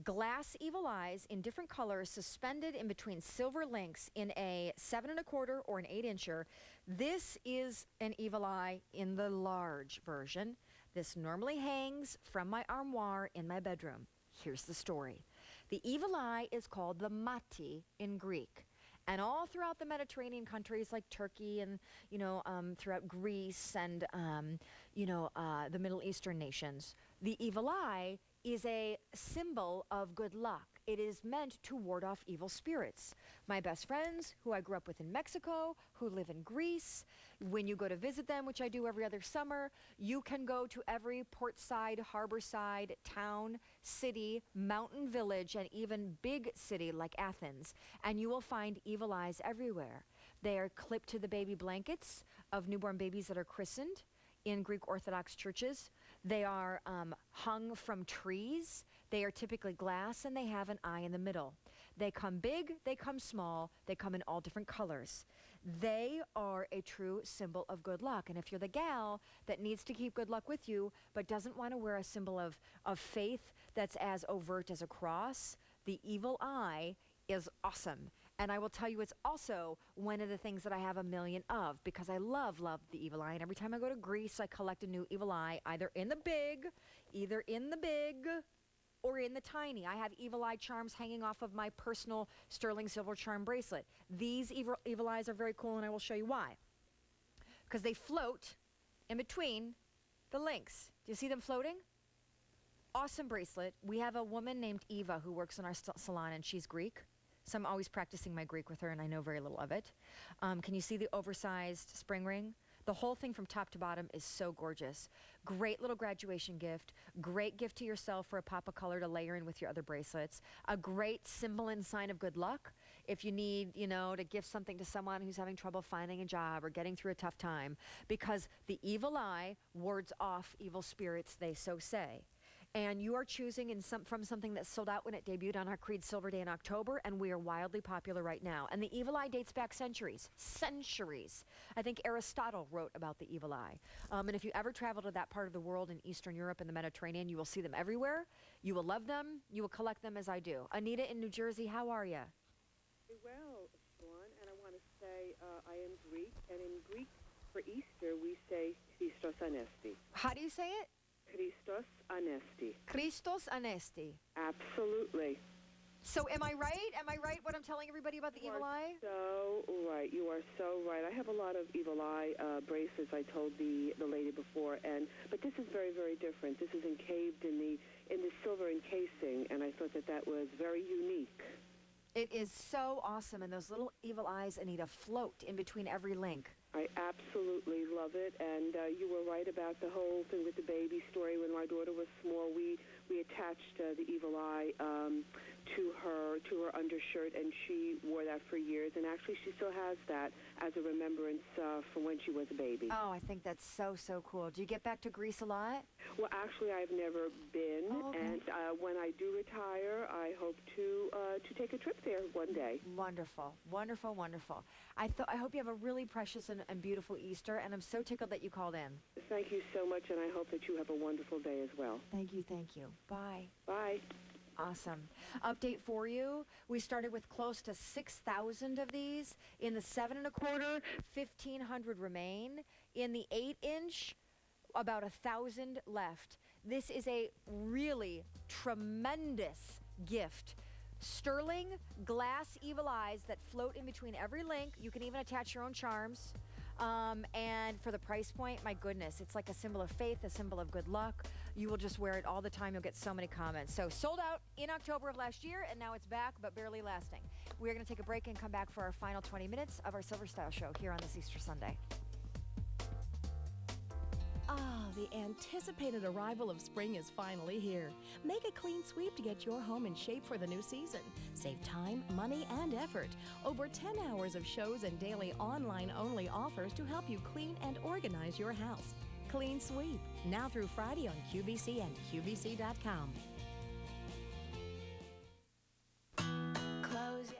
Glass evil eyes in different colors suspended in between silver links in a 7 1/4 or an 8-incher. This is an evil eye in the large version. This normally hangs from my armoire in my bedroom. Here's the story. The evil eye is called the mati in Greek. And all throughout the Mediterranean countries like Turkey and, throughout Greece and, the Middle Eastern nations, the evil eye is a symbol of good luck. It is meant to ward off evil spirits. My best friends, who I grew up with in Mexico, who live in Greece, when you go to visit them, which I do every other summer, you can go to every portside, harborside, town, city, mountain village, and even big city like Athens, and you will find evil eyes everywhere. They are clipped to the baby blankets of newborn babies that are christened in Greek Orthodox churches. They are hung from trees. They are typically glass, and they have an eye in the middle. They come big, they come small, they come in all different colors. They are a true symbol of good luck. And if you're the gal that needs to keep good luck with you, but doesn't want to wear a symbol of faith that's as overt as a cross, the evil eye is awesome. And I will tell you, it's also one of the things that I have a million of, because I love the evil eye. And every time I go to Greece, I collect a new evil eye, either in the big or in the tiny. I have evil eye charms hanging off of my personal sterling silver charm bracelet. These evil eyes are very cool, and I will show you why. Because they float in between the links. Do you see them floating? Awesome bracelet. We have a woman named Eva who works in our salon, and she's Greek. So I'm always practicing my Greek with her, and I know very little of it. Can you see the oversized spring ring? The whole thing from top to bottom is so gorgeous. Great little graduation gift. Great gift to yourself for a pop of color to layer in with your other bracelets. A great symbol and sign of good luck. If you need, to gift something to someone who's having trouble finding a job or getting through a tough time. Because the evil eye wards off evil spirits, they so say. And you are choosing from something that sold out when it debuted on our Creed Silver Day in October, and we are wildly popular right now. And the evil eye dates back centuries. I think Aristotle wrote about the evil eye. And if you ever travel to that part of the world in Eastern Europe and the Mediterranean, you will see them everywhere. You will love them. You will collect them as I do. Anita in New Jersey, how are you? Well, Shawn, and I want to say I am Greek, and in Greek for Easter we say Christos Anesti. How do you say it? Christos Anesti. Christos Anesti. Absolutely. So am I right? Am I right what I'm telling everybody about the evil eye? So right. You are so right. I have a lot of evil eye bracelets. I told the lady before, but this is very, very different. This is encaved in the silver encasing, and I thought that was very unique. It is so awesome, and those little evil eyes, Anita, float in between every link. I absolutely love it, and you were right about the whole thing with the baby story. When my daughter was small, we attached the evil eye to her undershirt, and she wore that for years. And actually, she still has that as a remembrance from when she was a baby. Oh, I think that's so cool. Do you get back to Greece a lot? Well, actually, I've never been, and when I do retire, I hope to take a trip there one day. Wonderful. I hope you have a really precious and beautiful Easter, and I'm so tickled that you called in. Thank you so much, and I hope that you have a wonderful day as well. Thank you. Bye. Bye. Awesome. Update for you. We started with close to 6,000 of these. In the 7 1/4, 1,500 remain. In the 8-inch, about 1,000 left. This is a really tremendous gift. Sterling glass evil eyes that float in between every link. You can even attach your own charms. And for the price point, my goodness, it's like a symbol of faith, a symbol of good luck. You will just wear it all the time. You'll get so many comments. So sold out in October of last year, and now it's back, but barely lasting. We're going to take a break and come back for our final 20 minutes of our Silver Style Show here on this Easter Sunday. The anticipated arrival of spring is finally here. Make a clean sweep to get your home in shape for the new season. Save time, money, and effort. Over 10 hours of shows and daily online-only offers to help you clean and organize your house. Clean Sweep, now through Friday on QVC and QVC.com.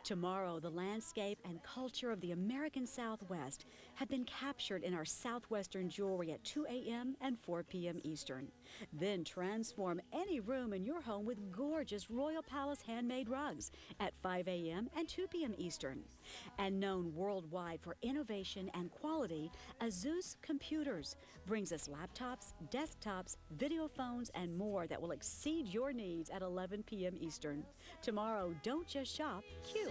Tomorrow, the landscape and culture of the American Southwest have been captured in our Southwestern jewelry at 2 a.m. and 4 p.m. Eastern. Then transform any room in your home with gorgeous Royal Palace handmade rugs at 5 a.m. and 2 p.m. Eastern. And known worldwide for innovation and quality, Azus Computers brings us laptops, desktops, video phones, and more that will exceed your needs at 11 p.m. Eastern. Tomorrow, don't just shop, Q.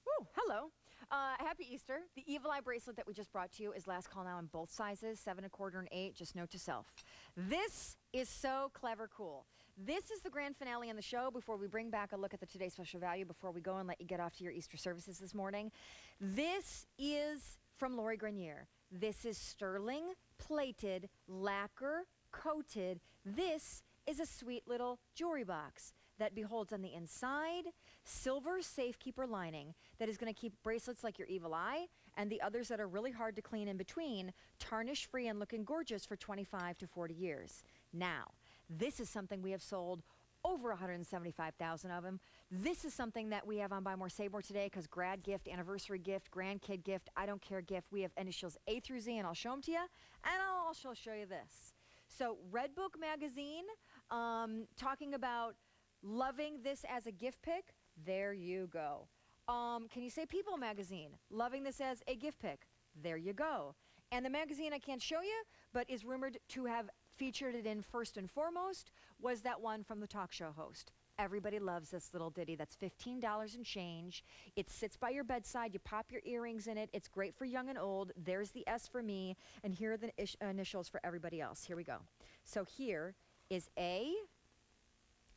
Woo, hello. Happy Easter. The Evil Eye bracelet that we just brought to you is last call now in both sizes, 7 1/4 and 8. Just note to self. This is so clever cool. This is the grand finale on the show before we bring back a look at the Today's Special Value before we go and let you get off to your Easter services this morning. This is from Lori Grenier. This is sterling, plated, lacquer, coated. This is a sweet little jewelry box that beholds on the inside silver safekeeper lining that is going to keep bracelets like your Evil Eye and the others that are really hard to clean in between tarnish free and looking gorgeous for 25 to 40 years. Now, this is something we have sold over 175,000 of them. This is something that we have on Buy More, Save More today because grad gift, anniversary gift, grandkid gift, I don't care gift. We have initials A through Z, and I'll show them to you. And I'll also show you this. So Red Book magazine, talking about loving this as a gift pick. There you go. Can you say People magazine, loving this as a gift pick. There you go. And the magazine I can't show you, but is rumored to have featured it in first and foremost, was that one from the talk show host. Everybody loves this little ditty that's $15 and change. It sits by your bedside. You pop your earrings in it. It's great for young and old. There's the S for me, and here are the initials for everybody else. Here we go. So here is A.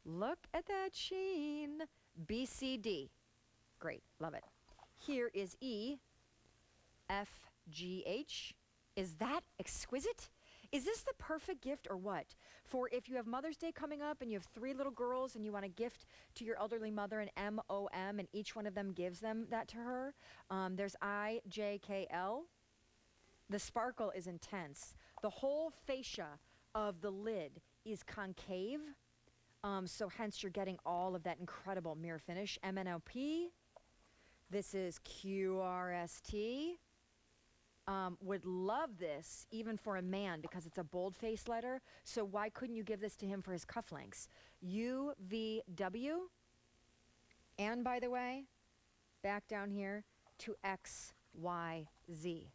Look at that sheen. B, C, D. Great. Love it. Here is E. F, G, H. Is that exquisite? Is this the perfect gift or what? For if you have Mother's Day coming up and you have 3 little girls and you want to gift to your elderly mother an M-O-M and each one of them gives them that to her. There's I-J-K-L. The sparkle is intense. The whole fascia of the lid is concave. So hence you're getting all of that incredible mirror finish. M-N-O-P. This is Q-R-S-T. Would love this even for a man because it's a bold-faced letter. So why couldn't you give this to him for his cufflinks? U-V-W. And by the way, back down here to X-Y-Z.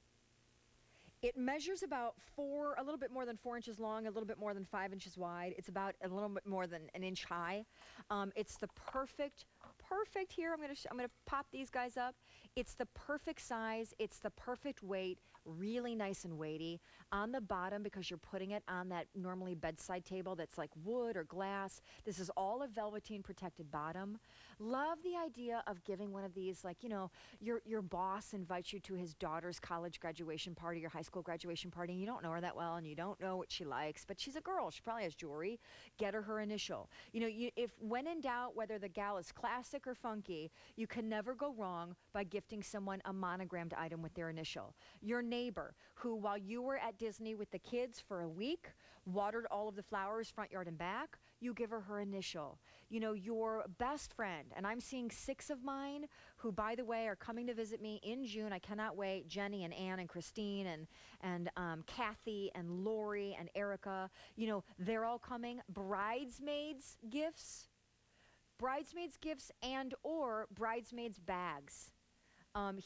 It measures about a little bit more than 4 inches long, a little bit more than 5 inches wide. It's about a little bit more than an inch high. It's the perfect here. I'm gonna pop these guys up. It's the perfect size. It's the perfect weight. Really nice and weighty. On the bottom, because you're putting it on that normally bedside table that's like wood or glass. This is all a velveteen protected bottom. Love the idea of giving one of these, like, you know, your boss invites you to his daughter's college graduation party, your high school graduation party, and you don't know her that well and you don't know what she likes, but she's a girl. She probably has jewelry. Get her initial. You know, if when in doubt whether the gal is classic or funky, you can never go wrong by gifting someone a monogrammed item with their initial. Your neighbor who, while you were at Disney with the kids for a week, watered all of the flowers front yard and back, you give her initial. You know, your best friend, and I'm seeing 6 of mine who, by the way, are coming to visit me in June. I cannot wait. Jenny and Ann and Christine and Kathy and Lori and Erica. You know, they're all coming. Bridesmaids gifts and or bridesmaids bags.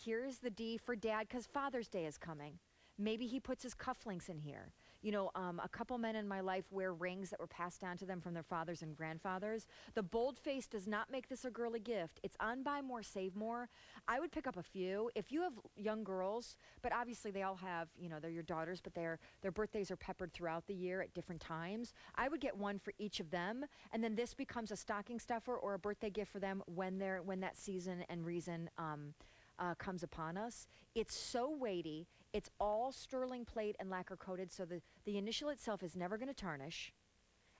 Here's the D for Dad because Father's Day is coming. Maybe he puts his cufflinks in here. You know, a couple men in my life wear rings that were passed down to them from their fathers and grandfathers. The bold face does not make this a girly gift. It's on Buy More, Save More. I would pick up a few. If you have young girls, but obviously they all have, you know, they're your daughters, but their birthdays are peppered throughout the year at different times. I would get one for each of them, and then this becomes a stocking stuffer or a birthday gift for them when that season and reason comes upon us. It's so weighty. It's all sterling plate and lacquer coated, so the initial itself is never going to tarnish.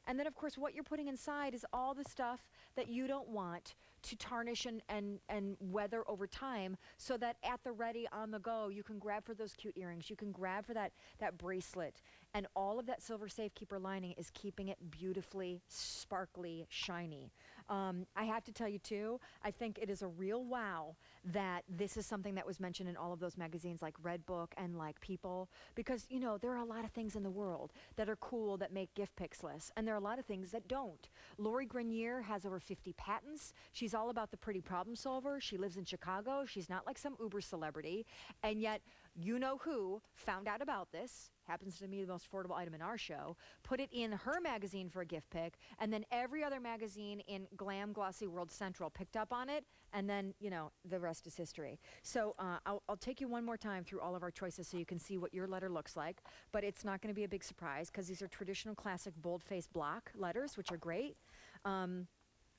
And then, of course, what you're putting inside is all the stuff that you don't want to tarnish and weather over time, so that at the ready, on the go, you can grab for those cute earrings. You can grab for that bracelet. And all of that silver safekeeper lining is keeping it beautifully, sparkly, shiny. I have to tell you, too, I think it is a real wow that this is something that was mentioned in all of those magazines like Red Book and like People, because, you know, there are a lot of things in the world that are cool that make gift picks lists, and there are a lot of things that don't. Lori Grenier has over 50 patents. She's all about the pretty problem solver. She lives in Chicago. She's not like some Uber celebrity, and yet you know who found out about this, happens to be the most affordable item in our show, put it in her magazine for a gift pick, and then every other magazine in Glam Glossy World Central picked up on it, and then, you know, the rest is history. So I'll take you one more time through all of our choices so you can see what your letter looks like, but it's not going to be a big surprise because these are traditional classic bold-faced block letters, which are great.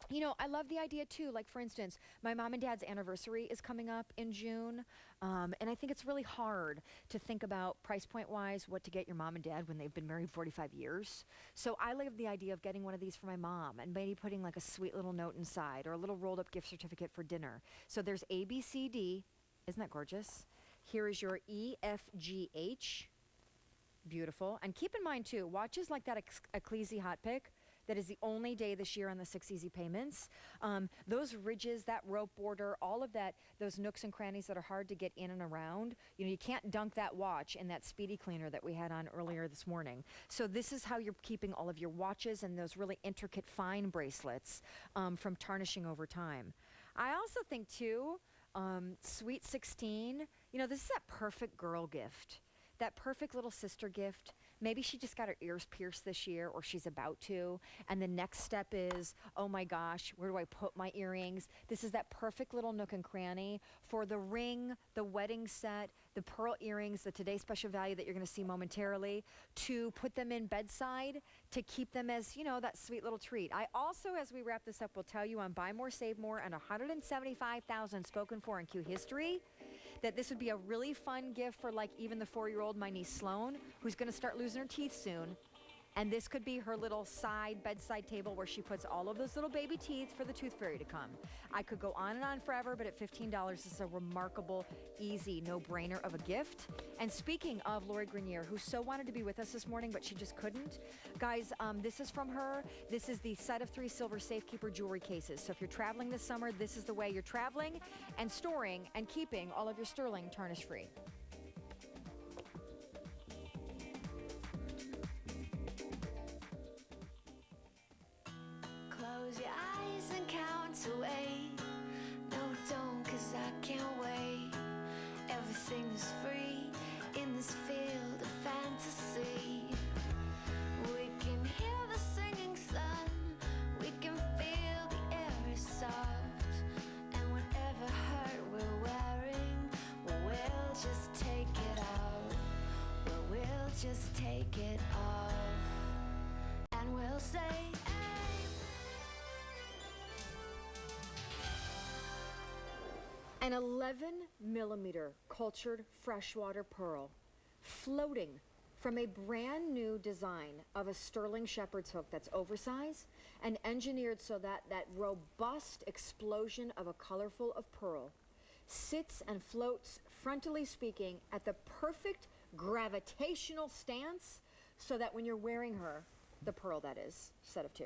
You know, I love the idea, too. Like, for instance, my mom and dad's anniversary is coming up in June, and I think it's really hard to think about price point-wise what to get your mom and dad when they've been married 45 years. So I love the idea of getting one of these for my mom and maybe putting, like, a sweet little note inside or a little rolled-up gift certificate for dinner. So there's A, B, C, D. Isn't that gorgeous? Here is your E, F, G, H. Beautiful. And keep in mind, too, watches like that Ecclesia hot pick. That is the only day this year on the 6 easy payments. Those ridges, that rope border, all of that, those nooks and crannies that are hard to get in and around, you know, you can't dunk that watch in that speedy cleaner that we had on earlier this morning. So this is how you're keeping all of your watches and those really intricate fine bracelets from tarnishing over time. I also think too, Sweet 16, you know, this is that perfect girl gift, that perfect little sister gift. Maybe she just got her ears pierced this year, or she's about to, and the next step is, oh my gosh, where do I put my earrings? This is that perfect little nook and cranny for the ring, the wedding set, the pearl earrings, the Today Special Value that you're going to see momentarily, to put them in bedside, to keep them as, you know, that sweet little treat. I also, as we wrap this up, will tell you on Buy More, Save More, and 175,000 spoken for in Q history, that this would be a really fun gift for, like, even the 4-year-old, my niece Sloan, who's going to start losing her teeth soon. And this could be her little bedside table where she puts all of those little baby teeth for the tooth fairy to come. I could go on and on forever, but at $15, this is a remarkable, easy, no-brainer of a gift. And speaking of Lori Grenier, who so wanted to be with us this morning, but she just couldn't, guys, this is from her. This is the set of 3 silver safekeeper jewelry cases. So if you're traveling this summer, this is the way you're traveling and storing and keeping all of your sterling tarnish-free. Close your eyes and count to 8. No, don't, 'cause I can't wait. Everything is free in this field of fantasy. We can hear the singing sun. We can feel the air is soft. And whatever hurt we're wearing, well, we'll just take it off. Well, we'll just take it off. And we'll say, an 11-millimeter cultured freshwater pearl floating from a brand new design of a sterling shepherd's hook that's oversized and engineered so that that robust explosion of a colorful of pearl sits and floats, frontally speaking, at the perfect gravitational stance so that when you're wearing her, the pearl that is, set of 2,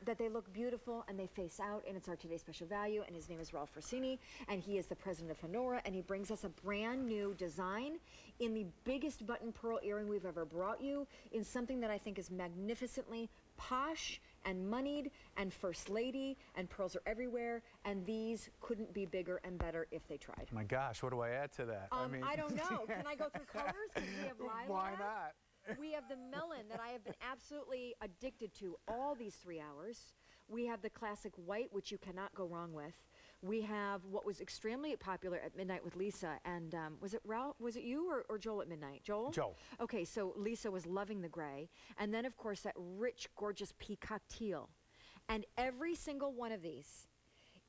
that they look beautiful and they face out, and it's our Today Special Value, and his name is Ralph Rossini, and he is the president of Honora, and he brings us a brand new design in the biggest button pearl earring we've ever brought you, in something that I think is magnificently posh and moneyed and first lady, and pearls are everywhere, and these couldn't be bigger and better if they tried. My gosh, what do I add to that? I don't know. Can I go through colors? Because we have lilac. Why not? We have the melon that I have been absolutely addicted to all these 3 hours. We have the classic white, which you cannot go wrong with. We have what was extremely popular at midnight with Lisa, and was it Ralph? Was it you or Joel at midnight? Joel? Joel. Okay, so Lisa was loving the gray, and then of course that rich, gorgeous peacock teal. And every single one of these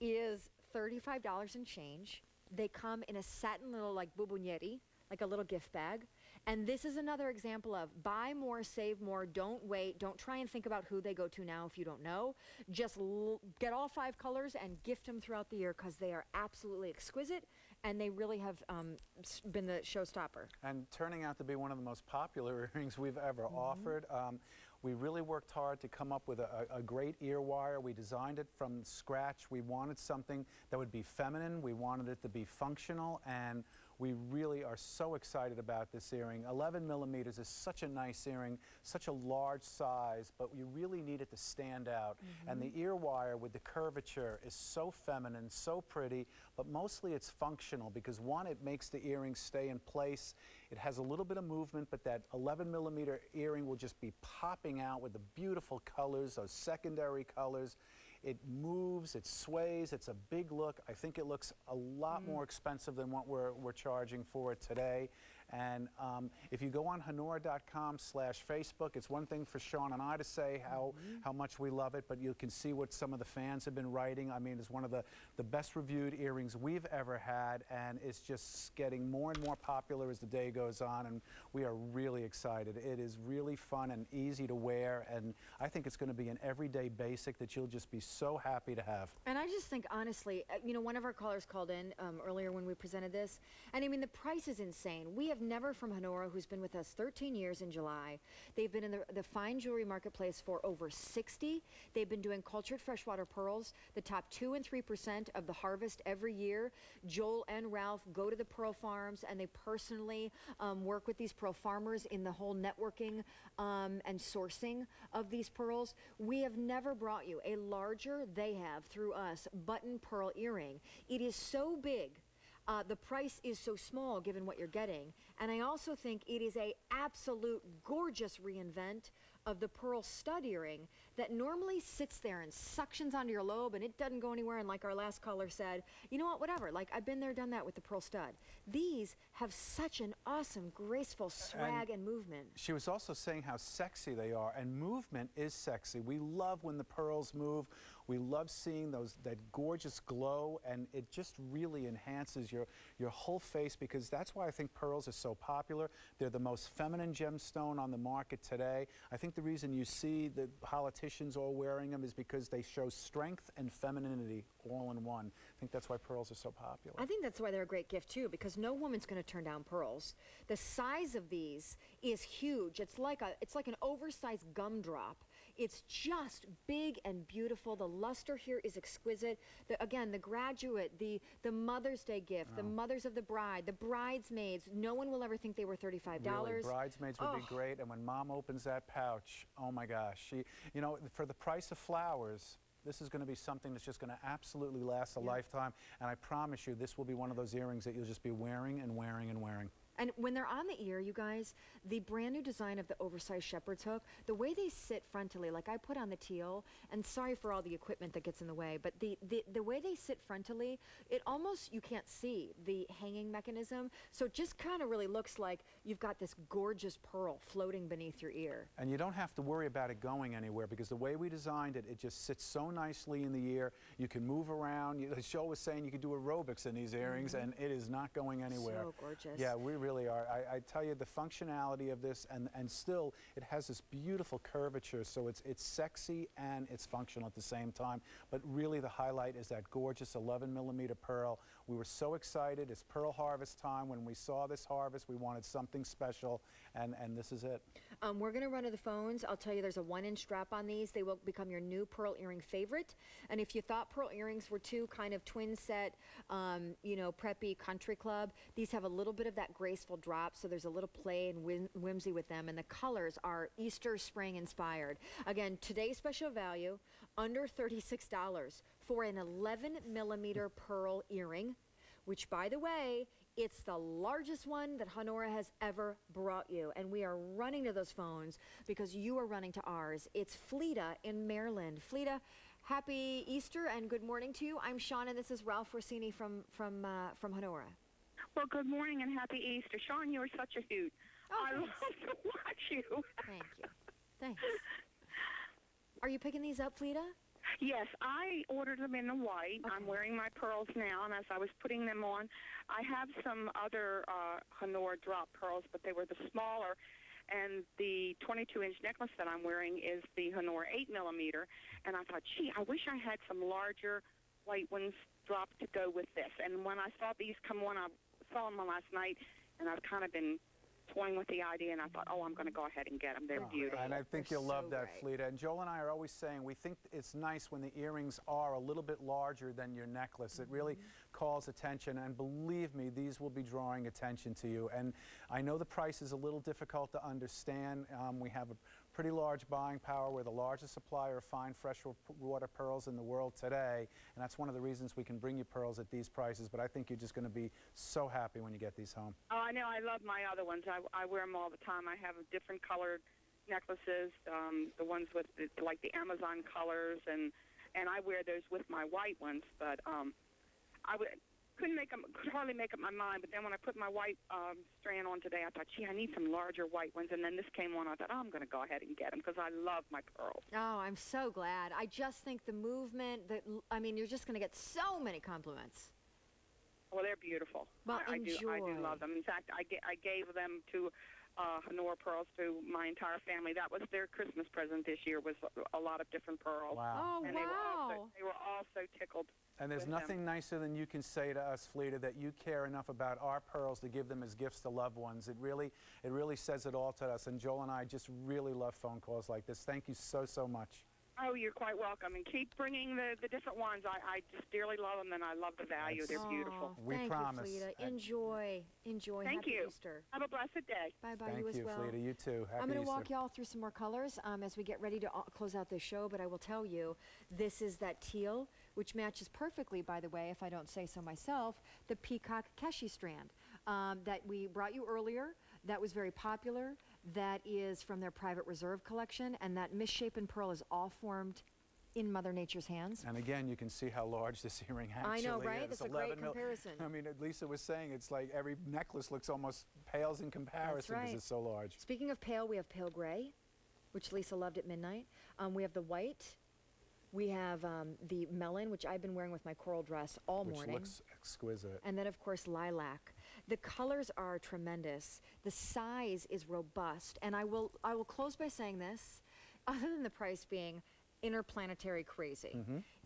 is $35 and change. They come in a satin little like bubugneri, like a little gift bag. And this is another example of buy more, save more, don't wait, don't try and think about who they go to now if you don't know. Just get all 5 colors and gift them throughout the year, because they are absolutely exquisite, and they really have been the showstopper. And turning out to be one of the most popular earrings we've ever offered. We really worked hard to come up with a great ear wire. We designed it from scratch. We wanted something that would be feminine. We wanted it to be functional, and we really are so excited about this earring. 11 millimeters is such a nice earring, such a large size, but you really need it to stand out. And the ear wire with the curvature is so feminine, so pretty, but mostly it's functional because, one, it makes the earring stay in place. It has a little bit of movement, but that 11 millimeter earring will just be popping out with the beautiful colors, those secondary colors. It moves, it sways, it's a big look. I think it looks a lot more expensive than what we're charging for it today. And if you go on Honora.com/Facebook, it's one thing for Shawn and I to say how much we love it, but you can see what some of the fans have been writing. I mean, it's one of the best reviewed earrings we've ever had, and it's just getting more and more popular as the day goes on, and we are really excited. It is really fun and easy to wear, and I think it's going to be an everyday basic that you'll just be so happy to have. And I just think, honestly, you know, one of our callers called in earlier when we presented this, and I mean, the price is insane. We have never from Honora, who's been with us 13 years in July. They've been in the fine jewelry marketplace for over 60. They've been doing cultured freshwater pearls, the top 2 and 3% of the harvest every year. Joel and Ralph go to the pearl farms, and they personally work with these pearl farmers in the whole networking and sourcing of these pearls. We have never brought you a larger, they have through us, button pearl earring. It is so big. The price is so small given what you're getting. And I also think it is a absolute gorgeous reinvent of the pearl stud earring that normally sits there and suctions onto your lobe and it doesn't go anywhere. And like our last caller said, you know what, whatever. Like, I've been there, done that with the pearl stud. These have such an awesome, graceful swag and movement. She was also saying how sexy they are, and movement is sexy. We love when the pearls move. We love seeing that gorgeous glow, and it just really enhances your whole face, because that's why I think pearls are so popular. They're the most feminine gemstone on the market today. I think the reason you see the politicians all wearing them is because they show strength and femininity all in one. I think that's why pearls are so popular. I think that's why they're a great gift too, because no woman's going to turn down pearls. The size of these is huge. It's like an oversized gumdrop. It's just big and beautiful. The luster here is exquisite. Again, the graduate, the Mother's Day gift, the mothers of the bride, the bridesmaids, no one will ever think they were $35. Really, bridesmaids would be great, and when Mom opens that pouch, oh my gosh, you know, for the price of flowers, this is going to be something that's just going to absolutely last a lifetime, and I promise you, this will be one of those earrings that you'll just be wearing and wearing and wearing. And when they're on the ear, you guys, the brand new design of the oversized shepherd's hook, the way they sit frontally, like I put on the teal, and sorry for all the equipment that gets in the way, but the way they sit frontally, it almost, you can't see the hanging mechanism, so it just kind of really looks like you've got this gorgeous pearl floating beneath your ear. And you don't have to worry about it going anywhere, because the way we designed it, it just sits so nicely in the ear. You can move around. As Shawn was saying, you can do aerobics in these earrings, and it is not going anywhere. So gorgeous. Yeah, we really are. I tell you, the functionality of this, and still it has this beautiful curvature, so it's sexy and it's functional at the same time. But really the highlight is that gorgeous 11mm pearl. We were so excited. It's pearl harvest time. When we saw this harvest, we wanted something special, and this is it. We're going to run to the phones. I'll tell you, there's a 1-inch strap on these. They will become your new pearl earring favorite. And if you thought pearl earrings were too kind of twin set, you know, preppy country club, these have a little bit of that graceful drop, so there's a little play and whimsy with them, and the colors are Easter spring inspired. Again, today's special value, under $36 for an 11mm pearl earring, which, by the way, it's the largest one that Honora has ever brought you, and we are running to those phones because you are running to ours. It's Fleta in Maryland. Fleta, happy Easter and good morning to you. I'm Shawn, and this is Ralph Rossini from Honora. Well, good morning and happy Easter. Shawn, you are such a hoot. I love to watch you. Thank you. Thanks. Are you picking these up, Fleta? Yes, I ordered them in the white. Okay. I'm wearing my pearls now, and as I was putting them on, I have some other Honora drop pearls, but they were the smaller, and the 22-inch necklace that I'm wearing is the Honora 8mm, and I thought, gee, I wish I had some larger white ones dropped to go with this. And when I saw these come on, I saw them last night, and I've kind of been toying with the idea, and I thought, oh, I'm going to go ahead and get them. They're beautiful. And I think you'll love that, Fleta. And Joel and I are always saying we think it's nice when the earrings are a little bit larger than your necklace. It really calls attention, and believe me, these will be drawing attention to you. And I know the price is a little difficult to understand. We have a pretty large buying power. We're the largest supplier of fine freshwater pearls in the world today, and that's one of the reasons we can bring you pearls at these prices. But I think you're just going to be so happy when you get these home. Oh, I know. I love my other ones. I wear them all the time. I have different colored necklaces, the ones with like the Amazon colors, and I wear those with my white ones. But could hardly make up my mind. But then when I put my white strand on today, I thought, gee, I need some larger white ones. And then this came on. I thought, oh, I'm going to go ahead and get them because I love my pearls. Oh, I'm so glad. I just think the movement, I mean, you're just going to get so many compliments. Well, they're beautiful. Well, I do love them. In fact, I gave them to Honora pearls to my entire family. That was their Christmas present this year, was a lot of different pearls. Wow. Oh, And wow. they were all so tickled. And there's with them. nothing nicer than you can say to us, Fleta, that you care enough about our pearls to give them as gifts to loved ones. It really says it all to us. And Joel and I just really love phone calls like this. Thank you so, so much. Oh, you're quite welcome. And keep bringing the different ones. I just dearly love them, and I love the value. They're beautiful. We Thank promise. you, Fleta. Enjoy. Thank Happy you. Easter. Have a blessed day. Bye-bye, Thank you as you, well. Fleta. You too. Happy I'm going to Easter. walk y'all through some more colors as we get ready to close out this show, but I will tell you, this is that teal, which matches perfectly, by the way, if I don't say so myself, the Peacock Keshi strand that we brought you earlier. That was very popular. That is from their private reserve collection, and that misshapen pearl is all formed in Mother Nature's hands. And again, you can see how large this earring actually is. I know, right? That's a great 11 comparison. I mean, Lisa was saying it's like every necklace looks almost pales in comparison because right. it's so large. Speaking of pale, we have pale gray, which Lisa loved at midnight. We have the white. We have the melon, which I've been wearing with my coral dress all morning. Which looks exquisite. And then, of course, lilac. The colors are tremendous. The size is robust. And I will close by saying this, other than the price being interplanetary crazy,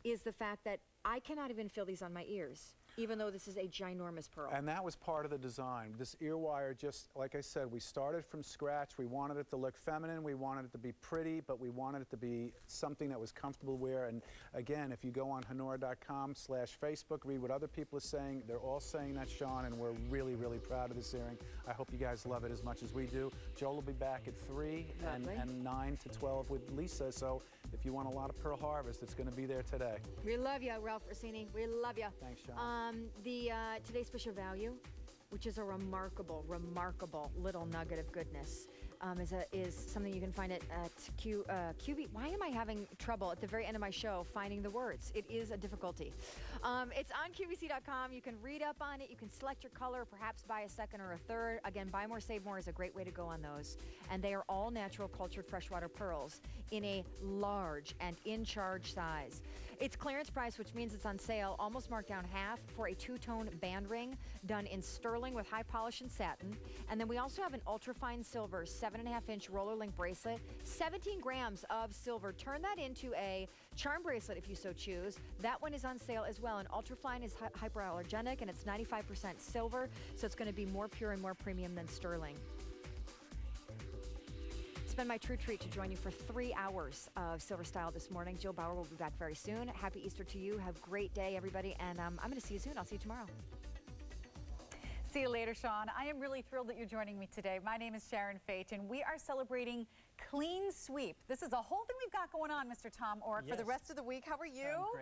is the fact that I cannot even feel these on my ears, even though this is a ginormous pearl. And that was part of the design. This ear wire, just like I said, we started from scratch. We wanted it to look feminine. We wanted it to be pretty, but we wanted it to be something that was comfortable to wear. And again, if you go on Honora.com/Facebook, read what other people are saying. They're all saying that, Shawn, and we're really, really proud of this earring. I hope you guys love it as much as we do. Joel will be back at 3 and 9 to 12 with Lisa. So if you want a lot of Pearl Harvest, it's going to be there today. We love you, Ralph Rossini. We love you. Thanks, Shawn. Today's special value, which is a remarkable, remarkable little nugget of goodness, is something you can find at QV. Why am I having trouble at the very end of my show finding the words? It is a difficulty. It's on QVC.com. You can read up on it. You can select your color, perhaps buy a second or a third. Again, buy more, save more is a great way to go on those. And they are all natural cultured freshwater pearls in a large and in-charge size. It's clearance price, which means it's on sale, almost marked down half for a two-tone band ring done in sterling with high polish and satin. And then we also have an ultra-fine silver 7.5-inch roller link bracelet, 17 grams of silver. Turn that into a charm bracelet if you so choose. That one is on sale as well. And ultra-fine is hypoallergenic, and it's 95% silver, so it's going to be more pure and more premium than sterling. It's been my true treat to join you for 3 hours of Silver Style this morning. Jill Bauer will be back very soon. Happy Easter to you. Have a great day, everybody. And I'm going to see you soon. I'll see you tomorrow. See you later, Shawn. I am really thrilled that you're joining me today. My name is Sharon Fate, and we are celebrating Clean Sweep. This is a whole thing we've got going on, Mr. Tom Ork, for the rest of the week. How are you?